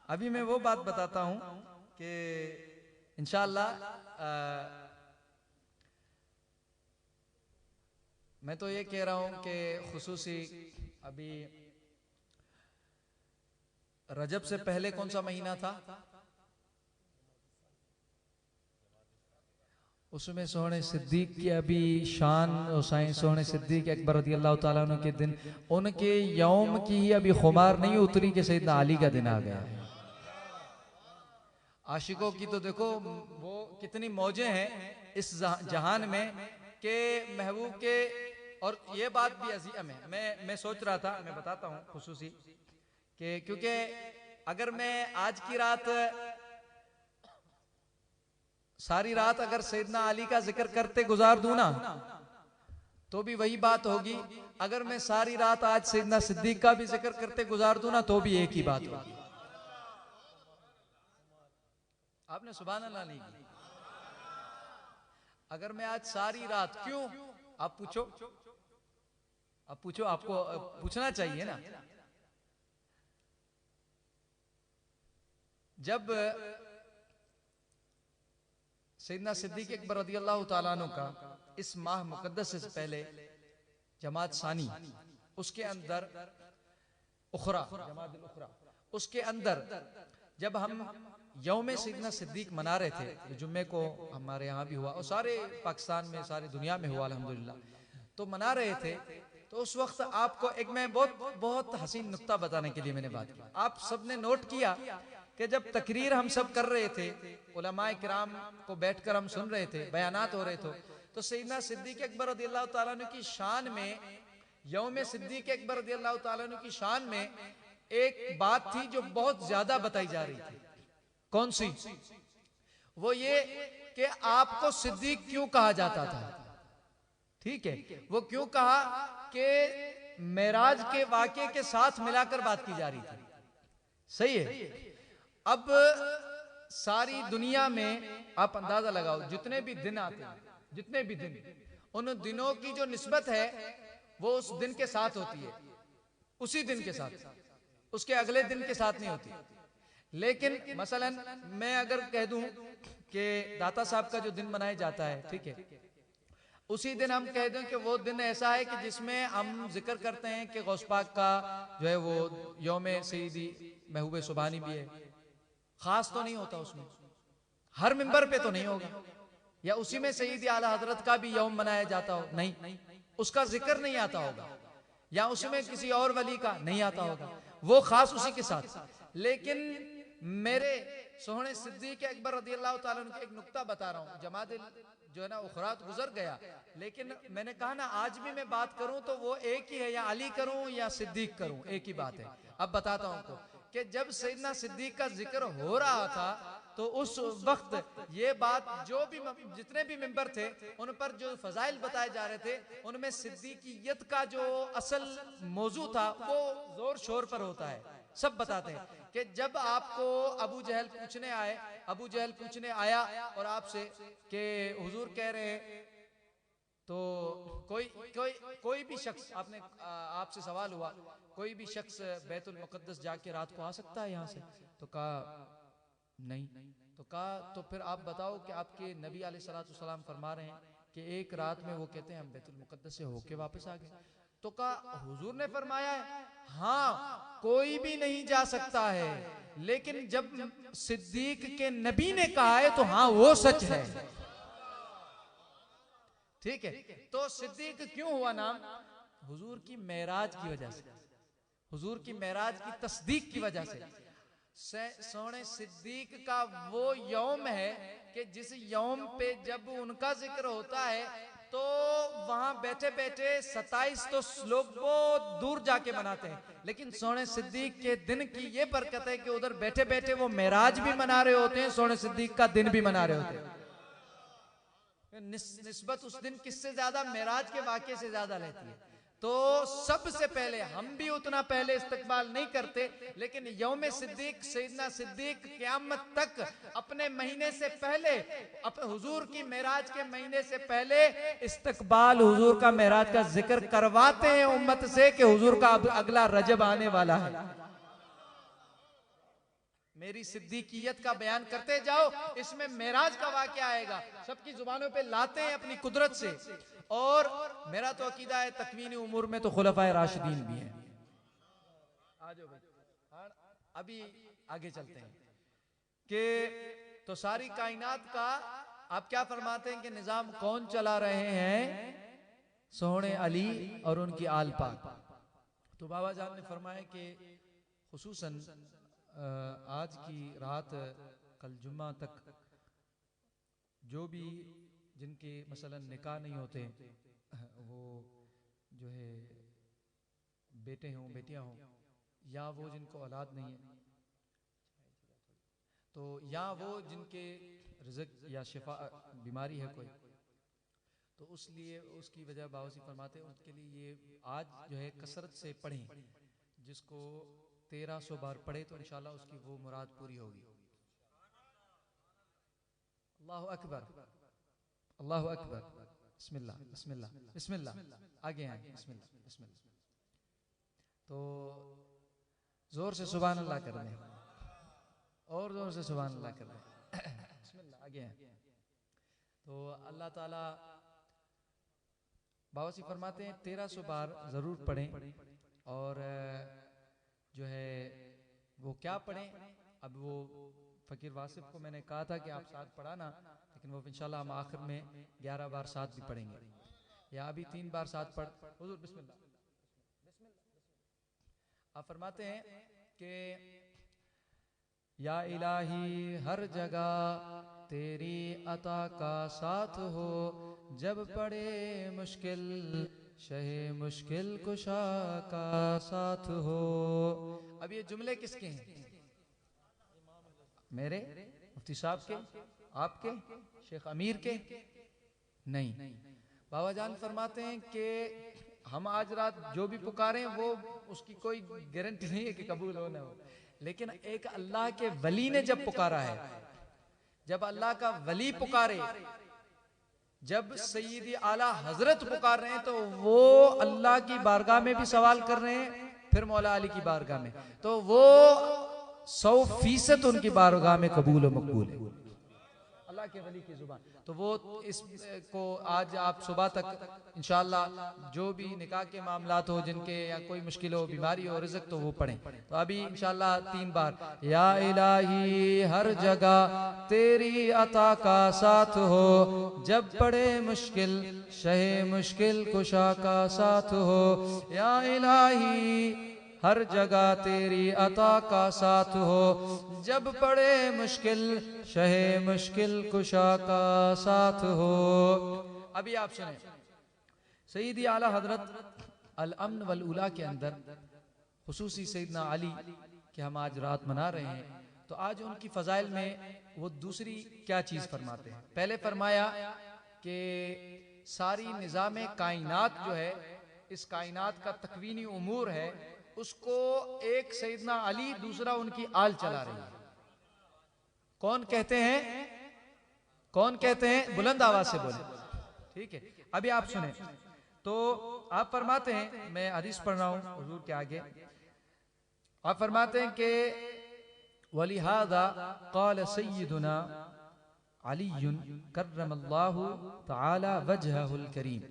अभी मैं वो बात बताता हूं कि इंशाअल्लाह मैं तो ये कह रहा हूं कि खुसूसी अभी रजब से पहले कौन सा महीना था, उसमें सोने सिद्दीक की अभी शान, हुसैन सोने सिद्दीक अकबर रज़ी अल्लाह ताला अन्हु के दिन, उनके यौम की ही अभी खुमार नहीं उतरी कि सैयदना अली का दिन आ गया। आशिकों की तो देखो वो कितनी मौजें हैं इस जहान में कि महबूब के। और ये बात भी अजीम है, मैं सोच रहा था, मैं बताता हूँ खुसूसी कि क्योंकि अगर मैं आज की रात सारी रात अगर सैयदना अली का जिक्र करते गुजार दूं ना तो भी वही बात होगी। अगर मैं सारी रात आज सैयदना सिद्दीक का भी जिक्र करते गुजार दूं ना तो भी एक ही बात होगी। आपने सुभान अल्लाह नहीं की। अगर मैं आज सारी रात, क्यों आप पूछो, आपको पूछना चाहिए ना। जब सैयदना सिद्दीक अकबर रज़ियल्लाहु ताला अन्हु का इस माह मुकद्दस से पहले जमात सानी, उसके अंदर उखरा, जमात उखरा, उसके अंदर जब हम यौम सैयदना सिद्दीक मना रहे थे, जुम्मे को हमारे यहाँ भी हुआ और सारे पाकिस्तान में, सारी दुनिया में हुआ अल्हम्दुलिल्लाह, तो मना रहे थे। तो उस वक्त आपको एक मैं बहुत हसीन नुक्ता बताने के लिए मैंने बात की। आप सबने नोट किया कि जब तकरीर हम सब कर रहे थे, उलमाए किराम को बैठकर हम सुन रहे थे, बयानात हो रहे थे, तो सैयदना सिद्दीक अकबर रज़ियल्लाहु ताला अन्हु की शान में, यौम सिद्दीक अकबर रज़ियल्लाहु ताला अन्हु की शान में एक बात थी जो बहुत ज्यादा बताई जा रही थी। कौन सी? वो ये कि आपको सिद्दीक क्यों कहा जाता था। ठीक है, वो क्यों कहा कि मेराज के वाक़े के साथ मिलाकर बात की जा रही थी। सही है। अब सारी दुनिया में आप अंदाजा लगाओ, जितने भी दिन आते हैं, जितने भी दिन, उन दिनों की जो निस्बत है वो उस दिन के साथ होती है, उसी दिन के साथ, उसके अगले दिन के साथ नहीं होती। लेकिन मसलन मैं अगर कह दूं कि दाता साहब का जो दिन मनाया जाता है, ठीक है, उसी दिन हम कह दें कि वो दिन ऐसा है कि जिसमें हम जिक्र करते हैं कि गौस पाक का जो है वो यौम सईदी महबूब सुबहानी भी है, खास तो नहीं होता उसमें, हर मिंबर पे तो नहीं होगा, या उसी में सईदी आला हजरत का भी यौम मनाया जाता हो, नहीं, उसका जिक्र नहीं आता होगा, या उसमें किसी और वली का नहीं आता होगा, वो खास उसी के साथ। लेकिन मेरे सोहने सिद्दीक अकबर रज़ियल्लाहु ताला अन्हु एक नुक्ता बता रहा हूँ, जमादिल जो है ना उखरात गुजर गया, लेकिन मैंने कहा ना आज भी मैं बात करूं तो वो एक ही है, या अली करूं या सिद्दीक करूं, एक ही बात है। अब बताता हूं आपको कि जब सैयदना सिद्दीक का जिक्र हो रहा था तो उस वक्त ये बात जो भी जितने भी मेंबर थे उन पर जो फजाइल बताए जा रहे थे उनमें सिद्दीकियत का जो असल मौजू था वो जोर शोर पर होता है। सब बताते हैं कि जब आपको अबू जहल पूछने आया और आपसे कि हुजूर कह रहे हैं, तो कोई भी शख्स आपसे सवाल हुआ, कोई भी शख्स बैतुल मुकद्दस जाके रात को आ सकता है यहाँ से? तो कहा नहीं। तो कहा तो फिर आप बताओ कि आपके नबी अलैहिस्सलाम फरमा रहे हैं कि एक रात में वो कहते हैं हम बैतुल मुकद्दस से होके वापस आ गए। तो कहा हुजूर ने फरमाया है हाँ कोई भी नहीं जा सकता है, लेकिन जब सिद्दीक के नबी ने कहा है तो हाँ वो सच है। ठीक है, तो सिद्दीक क्यों हुआ नाम? हुजूर की मेराज की वजह से, हुजूर की मेराज की तस्दीक की वजह से। सोने सिद्दीक का वो यौम है कि जिस यौम पे जब उनका जिक्र होता है तो वहां बैठे बैठे 27 तो लोग बहुत दूर जाके मनाते हैं, लेकिन सोने सिद्दीक के दिन की ये बरकत है कि उधर बैठे बैठे वो मेराज भी मना रहे होते हैं, सोने सिद्दीक का दिन भी मना रहे होते हैं। निस्बत उस दिन किससे ज्यादा? मेराज के वाक़े से ज्यादा रहती है। तो सबसे पहले हम भी उतना पहले इस्तकबाल नहीं करते, लेकिन यौम सिद्दीक सैयदना सिद्दीक क़यामत तक अपने महीने से पहले, हुजूर की मेराज के महीने से पहले इस्तकबाल हुजूर का मेराज का जिक्र करवाते हैं उम्मत से कि हुजूर का अब अगला रजब आने वाला है। मेरी सिद्दीकियत का बयान करते जाओ, इसमें मेराज का वाक़या आएगा, सबकी जुबानों पे लाते हैं अपनी कुदरत से। और मेरा तो अकीदा है तकवीनी उमूर में तो खुलफाए राशिदीन भी हैं। आ जाओ भाई, अभी आगे चलते हैं कि तो सारी कायनात का आप क्या फरमाते हैं कि निजाम कौन चला रहे हैं? सोहने अली और उनकी आल पाक। तो बाबा जान ने फरमाया कि खुसूसन आज की रात कल जुम्मा तक जो भी जिनके मसलन निकाह नहीं होते, वो जो है बेटे हों बेटियां हों, या वो जिनको औलाद नहीं है, तो या वो जिनके रिज़्क़ या शिफा बीमारी है कोई, तो उसलिए उसकी वजह बावसी फरमाते हैं उसके लिए ये आज जो है कसरत से पढ़ें, जिसको 1300 बार पढ़े तो इंशाल्लाह उसकी वो मुराद पूरी होगी। अल्लाहु अकबर, अल्लाहु अकबर, बिस्मिल्लाह बिस्मिल्लाह बिस्मिल्लाह, आगे आए, बिस्मिल्लाह बिस्मिल्लाह। तो जोर से सुभान अल्लाह कर दें, और जोर से सुभान अल्लाह कर दें, बिस्मिल्लाह, आगे आए। तो अल्लाह ताला बावसी फरमाते हैं 1300 बार जरूर पढ़ें, और जो है वो क्या पढ़ें, अब वो फकीर वासिफ को मैंने कहा था कि आप साथ पढ़ाना, लेकिन वो इंशाल्लाह हम आखिर में 11 बार साथ भी पढ़ेंगे, या अभी 3 बार साथ पढ़। हुजूर बिस्मिल्लाह। आप फरमाते हैं कि या इलाही हर जगह तेरी अता का साथ हो, जब पड़े मुश्किल शहे मुश्किल कुशा का साथ हो। अब ये जुमले किसके हैं? मेरे मुफ्ती साहब के, आपके, शेख अमीर के? नहीं, बाबा जान फरमाते हैं कि हम आज रात जो भी पुकारें वो उसकी कोई गारंटी नहीं है कि कबूल हो ना हो, लेकिन एक अल्लाह के वली ने जब पुकारा है, जब अल्लाह का वली पुकारे, जब सैयदी आला हजरत पुकार रहे हैं, तो वो अल्लाह की बारगाह में भी सवाल कर रहे हैं, फिर मौला अली की बारगाह में, तो वो 100% उनकी बारगाह में कबूल और मकबूल है। अल्लाह के वली की जुबान। तो वो इस को आज आप सुबह तक इंशाअल्लाह जो भी निकाह के मामलात हो, जिनके या कोई मुश्किल हो, बीमारी हो, रिज़्क, तो वो पढ़ें। तो अभी इंशाअल्लाह 3 बार, या इलाही हर जगह तेरी अता का साथ हो, जब पड़े मुश्किल शहे मुश्किल कुशा का साथ हो। या इलाही हर जगह तेरी अता का साथ हो, जब पड़े मुश्किल शहे मुश्किल कुशा का साथ हो। अभी आप सुने सईदी आला हजरत अल अम्न वल उला के अंदर खुसूसी सईदना अली के हम आज रात मना रहे हैं, तो आज उनकी फजाइल में वो दूसरी क्या चीज फरमाते हैं। पहले फरमाया कि सारी निज़ाम कायनात जो है, इस कायनात का तकवीनी उमूर है, उसको एक सईदना अली, दूसरा उनकी आल चला रही है। कौन कहते हैं, कौन कहते हैं? बुलंद आवाज से बोले, ठीक है। अभी आप सुने तो आप फरमाते हैं, मैं हदीस पढ़ रहा हूं हुजूर के आगे, आप फरमाते हैं कि वलिहादा क़ाल सय्यदुना अलीयुन कर्रमल्लाहु तआला वजहहुल करीम।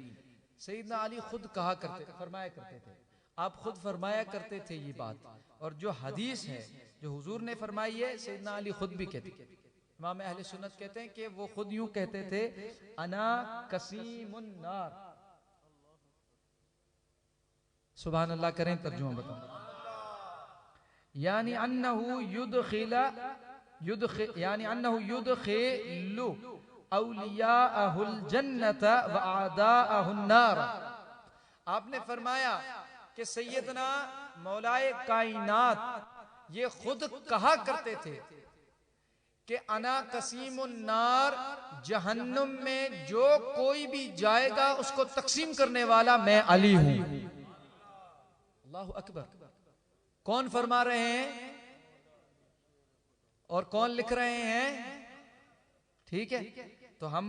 सईदना अली खुद कहा करते, फरमाया करते थे, आप खुद फरमाया करते थे ये बात, और जो हदीस है जो हुजूर ने फरमाई है, सईदना अली खुद भी कहते। इमाम अहले सुन्नत कहते हैं कि वो खुद यूं कहते थे, अना कसीमुन नार। सुभान अल्लाह करें, तर्जुमा बताओ। यानी अन्नहु युदखिला यानी अन्नहु युदखिलु औलियाअहुल जन्नत व आदाअहुन नार। आपने फरमाया कि सैयदना मौलाए कायनात ये खुद कहा करते थे कि अना कसीमुन नार, जहन्नुम में जो कोई भी जाएगा उसको तकसीम करने वाला मैं अली हूं। अल्लाहु अकबर। कौन फरमा रहे हैं और कौन लिख रहे हैं? ठीक है, तो हम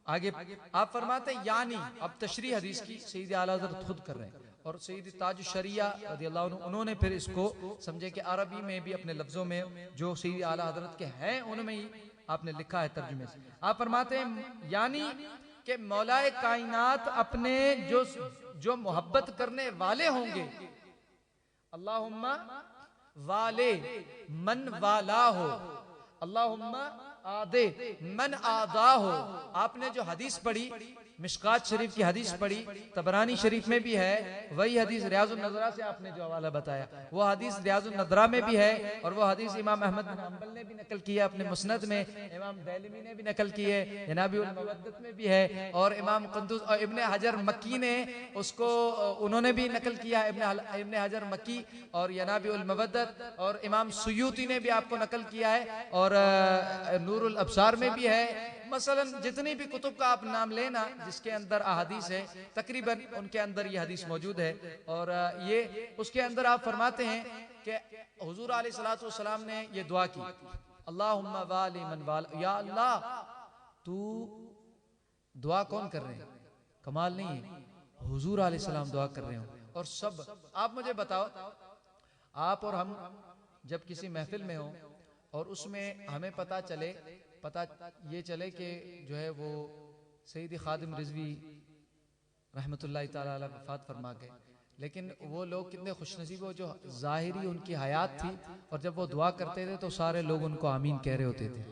आगे आप फरमाते हैं, यानी अब तशरीह हदीस की सईद आला हज़रत खुद कर रहे हैं, और सईद ताज शरिया रज़ियल्लाहु अन्हु उन्होंने फिर इसको समझे कि अरबी में भी अपने लफ्जों में जो सईद आला हज़रत के हैं उनमें ही आपने लिखा है तर्जुमे से। आप फरमाते हैं यानी कि मौलाए कायनात अपने जो मोहब्बत करने वाले होंगे, अल्लाहुम्मा वाले मन वाला हो, अल्लाहुम्मा आदे मन आदा हो। आपने जो हदीस पढ़ी, मिशकात शरीफ की हदीस पढ़ी, तबरानी शरीफ में भी है, वही हदीस रियाजुन नज़रा से आपने जो हवाला बताया वो हदीस रियाजुन नज़रा में भी है, और वो हदीस इमाम अहमद बिन हंबल ने भी नकल किया अपने मुस्नद में, इमाम दैलमी ने भी नकल की है, जनाबी उल मवद्दत में भी है, और इमाम कुंदुस और इब्ने हजर मक्की ने उसको उन्होंने भी नकल किया, इब्ने हजर मक्की और जनाबी उल मवद्दत, और इमाम सुयूती ने भी आपको नकल किया है, और नूरुल अब्सार में भी है। मसलन जितनी भी कुतुब का आप नाम लेना जिसके अंदर अहादीस है, तकरीबन उनके अंदर ये हदीस मौजूद है। और ये उसके अंदर आप फरमाते हैं कि हुजूर अलैहिस्सलातु वस्सलाम ने ये दुआ की, अल्लाहुम्मा वाली मन वाला, या अल्लाह तू, दुआ कौन कर रहे हैं? कमाल नहीं है, हुजूर अलैहिस्सलाम दुआ कर रहे हो। और सब आप मुझे बताओ, आप और हम जब किसी महफिल में हो और उसमें हमें पता ये चले कि जो है वो सईदी खादिम रिजवी रहमतुल्लाह ताला अलैह वफात फरमा गए, लेकिन वो लोग कितने खुशनसीब हो जो जाहिरी उनकी हयात थी, और जब वो दुआ करते थे तो सारे लोग उनको आमीन कह रहे होते थे।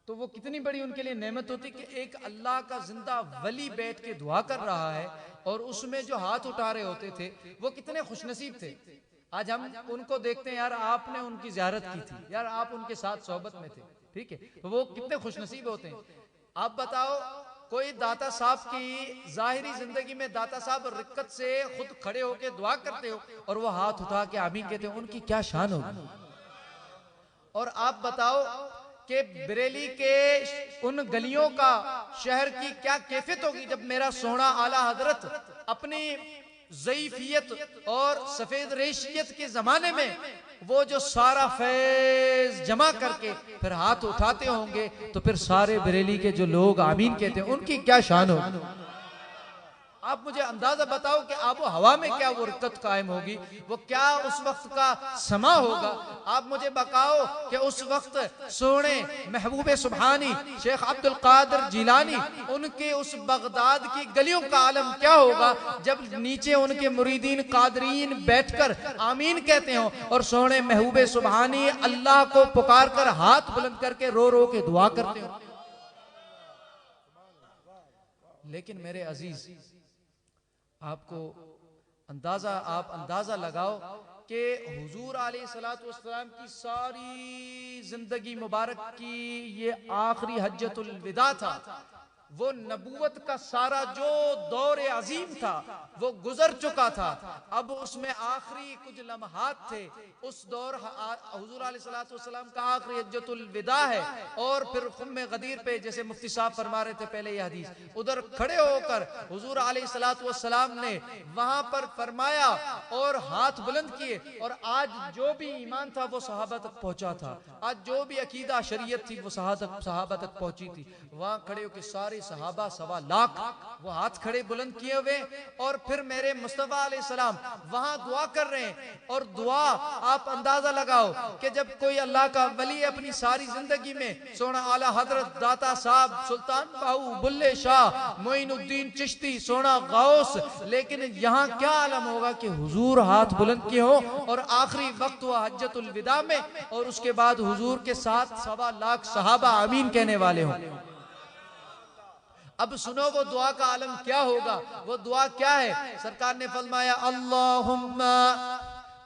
तो वो कितनी बड़ी उनके लिए नेमत होती कि एक अल्लाह का जिंदा वली बैठ के दुआ कर रहा है, और उसमें जो हाथ उठा रहे होते थे वो कितने खुशनसीब थे। आज हम उनको देखते हैं, यार आपने उनकी ज़ियारत की थी, यार आप उनके साथ सोहबत में थे, ठीक है, तो वो कितने खुशनसीब होते हैं। आप बताओ, कोई दाता साहब की जाहिरी जिंदगी में दाता साहब रिक्कत से खुद खड़े होके दुआ करते हो और वो हाथ उठा के आमीन कहते हो, उनकी क्या शान होगी। और आप बताओ कि बरेली के उन गलियों का, शहर की क्या कैफियत होगी जब मेरा सोना आला हजरत अपनी ज़ईफियत और सफेद रेशियत के जमाने में वो जो सारा फैज जमा करके फिर हाथ उठाते होंगे, तो फिर सारे बरेली के जो लोग आमीन कहते हैं उनकी क्या शान होगी। आप मुझे अंदाजा बताओ कि आबो हवा में क्या वो रिक्कत कायम होगी, वो क्या उस वक्त का समा होगा। आप मुझे बताओ कि उस वक्त सोने महबूब सुभानी शेख अब्दुल कादिर जिलानी उनके उस बगदाद की गलियों का आलम क्या होगा, जब नीचे उनके मुरीदीन कादरीन बैठकर आमीन कहते हो और सोने महबूब सुभानी अल्लाह को पुकार कर हाथ बुलंद करके रो रो के दुआ करते हो। लेकिन मेरे अजीज, आपको आप अंदाजा लगाओ कि हुजूर अलैहिस्सलातु वस्सलाम की सारी जिंदगी मुबारक की ये आखिरी हज्जतुल विदा था। वो नबूवत का सारा जो दौर अजीम था वो गुजर चुका था। अब उसमें आखिरी कुछ लम्हात थे। उस दौर हुजूर अलैहिस्सलातु वस्सलाम का आखिरी हज्जतुल विदा है। और फिर खुम्मे गदीर पे, जैसे मुफ्ती साहब फरमा रहे थे पहले ये हदीस, उधर खड़े होकर हुजूर अलैहिस्सलातु वस्सलाम ने वहां पर फरमाया और हाथ बुलंद किए। और आज जो भी ईमान था वो सहाबा तक पहुंचा था। आज जो भी अकीदा शरीयत थी वो सहाबा तक पहुंची थी। वहां खड़े होकर सारे सहाबा 1.25 लाख वो हाथ खड़े बुलंद किए हुए, और फिर मेरे मुस्तफा अलैहिस्सलाम वहां दुआ कर रहे हैं। और दुआ आप अंदाजा लगाओ कि जब कोई अल्लाह का वली अपनी सारी जिंदगी में सोना आला हजरत दाता साहब सुल्तान बाहू बुल्ले शाह मोइनुद्दीन चिश्ती सोना गौस, लेकिन यहाँ क्या आलम होगा कि हुजूर हाथ बुलंद किए हो और आखिरी वक्त हुआ हज्जतुल विदा में, और उसके बाद हुजूर के साथ 1.25 लाख सहाबा आमीन कहने वाले हों। अब सुनो वो दुआ का आलम क्या होगा। वो दुआ क्या है? सरकार ने फरमाया अल्लाहुम्मा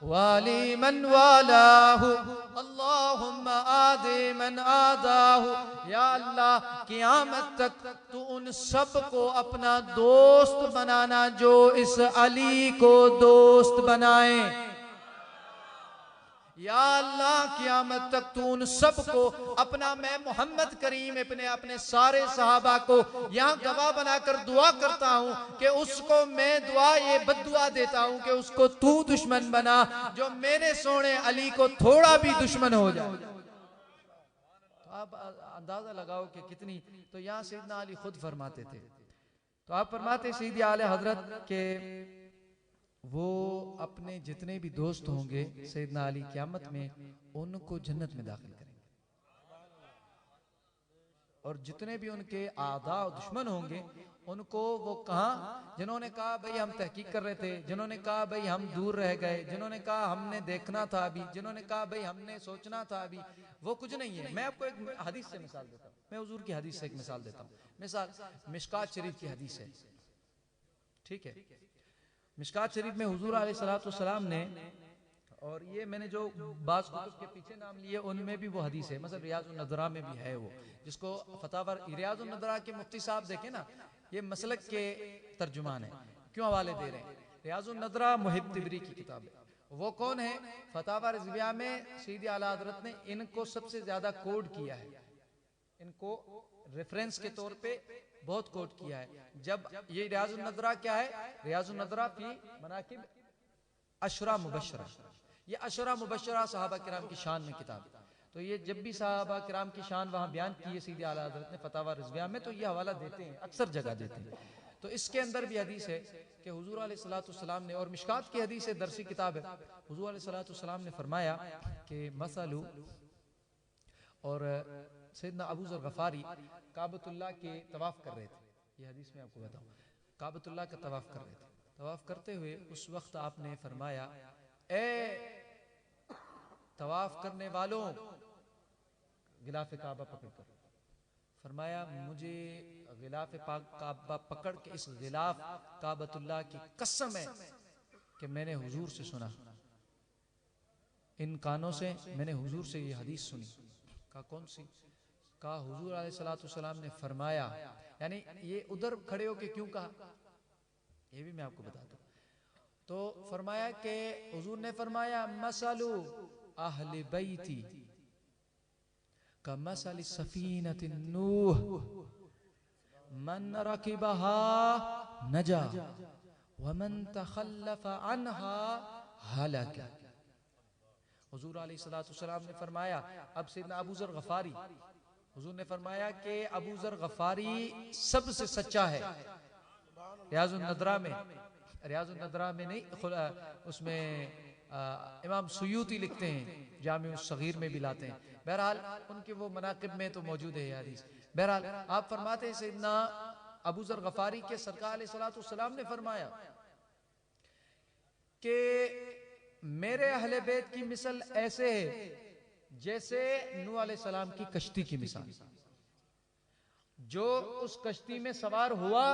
वाली मन वालाहु अल्लाहुम्मा आदे मन आदाहु। या अल्लाह क़यामत तक तू उन सब को अपना दोस्त बनाना जो इस अली को दोस्त बनाए। या अल्लाह क़यामत तक तू उन सब को अपना, मैं मोहम्मद करीम अपने सारे सहाबा को यहाँ गवाह बनाकर दुआ करता हूँ कि उसको मैं दुआ ये बद्दुआ देता हूँ कि उसको तू दुश्मन बना जो मेरे सोने अली को थोड़ा भी दुश्मन हो जाए। तो आप अंदाजा लगाओ कि कितनी, तो यहाँ सैयदना अली खुद फरमाते थे। तो आप फरमाते सैयदी आले हजरत के वो अपने जितने भी दोस्त होंगे सैयदना अली क़यामत में उनको जन्नत में दाखिल करेंगे, और जितने भी उनके आदा और दुश्मन होंगे उनको वो कहा, जिन्होंने कहा भाई हम तहकीक कर रहे थे, जिन्होंने कहा भाई हम दूर रह गए, जिन्होंने कहा हमने देखना था अभी, जिन्होंने कहा भाई हमने सोचना था अभी, वो कुछ नहीं है। मैं आपको एक हदीस से मिसाल देता हूँ, मैं हुजूर की हदीस से एक मिसाल देता हूँ। मिसाल मिशकात शरीफ की हदीस है, ठीक है। मिशकात शरीफ में हुजूर अलैहिस्सलातु वस्सलाम ने, और ये मैंने जो बाज़ कुतुब के पीछे नाम लिए उनमें भी वो हदीस है, मतलब रियाजुन नदरा में भी है वो, जिसको फतावा रियाजुन नदरा के मुफ्ती साहब देखे ना, ये मसलक के तर्जुमान है, क्यों हवाले दे रहे हैं। रियाजुन नदरा मुहिब तिबरी की किताब है। वो कौन है? फतावा रिज़विया में सैयदी आला हज़रत ने इनको सबसे ज्यादा कोड किया है, इनको रेफरेंस के तौर पे बहुत कोट किया है। जब ये रियाजुन नदरा क्या है? रियाजुन नदरा फी मनाकिब अशरा मुबशरा, ये अशरा मुबशरा सहाबा किराम की शान में किताब है। तो ये जब भी सहाबा किराम की शान वहां बयान की है सैयदी आला हज़रत ने फतावा रिज़विया में, तो ये हवाला देते हैं, अक्सर जगह देते हैं। तो इसके अंदर भी हदीस है कि हुजूर अलैहिस्सलातु वस्सलाम ने, और मिशकात की हदीस है, दरसी किताब है, हुजूर अलैहिस्सलातु वस्सलाम ने फरमाया कि मसलू, और सैयदना अबू ज़र गफारी काबतुल्लाह के तवाफ कर रहे थे, ये हदीस में आपको बताऊं, काबतुल्लाह का तवाफ कर रहे थे। तवाफ करते हुए उस वक्त आपने फरमाया, ए तवाफ करने वालों, गिलाफ काबा पकड़कर फरमाया, मुझे गिलाफ काबा पकड़ के इस गिलाफ काबतुल्लाह की कसम है कि मैंने हुजूर से सुना, इन कानों से मैंने हुजूर से ये हदीस सुनी। कहा कौन सी? कहा हुजूर अलैहिस्सलातु वस्सलाम ने फरमाया, यानी ये उधर खड़े होके क्यों कहा ये भी मैं आपको बताता हूं। तो फरमाया कि हुजूर ने फरमाया, मसलू अहले बैती कमसली सफीनतिन नूह मन रकिबहा नजा वमन तखल्लफ अन्हा हलक। हुजूर अलैहिस्सलातु वस्सलाम ने फरमाया, अब सैयदना अबू ज़र गफारी, हुजूर ने फरमाया कि अबू ज़र गफारी सबसे सच्चा है, रियाजुन नदरा में, रियाजुन नदरा में नहीं, उसमें इमाम सुयूती लिखते हैं, जामिउस सगीर में भी लाते हैं। बहरहाल उनके वो मनाकिब में तो मौजूद है ये हदीस। बहरहाल आप फरमाते हैं सैयदना अबू ज़र गफारी के सरकार अलैहिस्सलातु वस्सलाम ने फरमाया कि मेरे अहले बैत की मिसल ऐसे है जैसे नूह अलैहिस्सलाम की कश्ती की मिसाल। जो उस कश्ती में सवार हुआ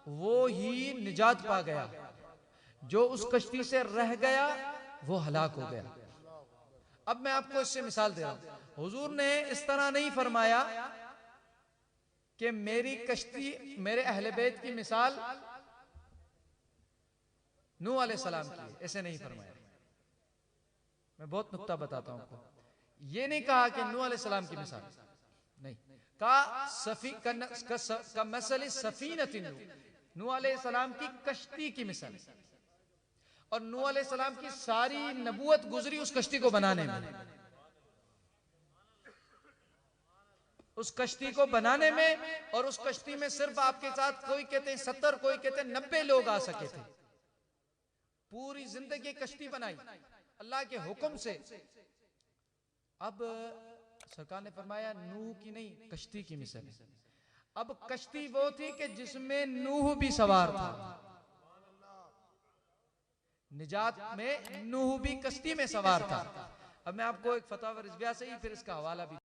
वो ही निजात पा गया, जो उस कश्ती से रह गया वो हलाक हो गया। अब मैं आपको इससे मिसाल दे रहा हूं। हुजूर ने इस तरह नहीं फरमाया कि मेरी कश्ती, मेरे अहले बैत की मिसाल नूह अलैहिस्सलाम की, ऐसे नहीं फरमाया। मैं बहुत नुक्ता बताता हूं आपको। ये नहीं कहा कि नूह अलैहिस्सलाम की मिसाल, नहीं कहा मसल सफीनतिन, नूह अलैहिस्सलाम की कश्ती की मिसाल। और नूह अलैहिस्सलाम की सारी नबूवत गुजरी उस कश्ती को बनाने में, उस कश्ती को बनाने में। और उस कश्ती में सिर्फ आपके साथ कोई कहते हैं 70, कोई कहते हैं 90 लोग आ सके थे। पूरी जिंदगी कश्ती बनाई अल्लाह के हुक्म से। अब सरकार ने फरमाया नूह की नहीं, कश्ती की मिसाल। अब कश्ती वो थी कि जिसमें नूह भी सवार था, निजात में नूह भी कश्ती में सवार था। अब मैं आपको एक फतवा रिजविया से ही फिर इसका हवाला भी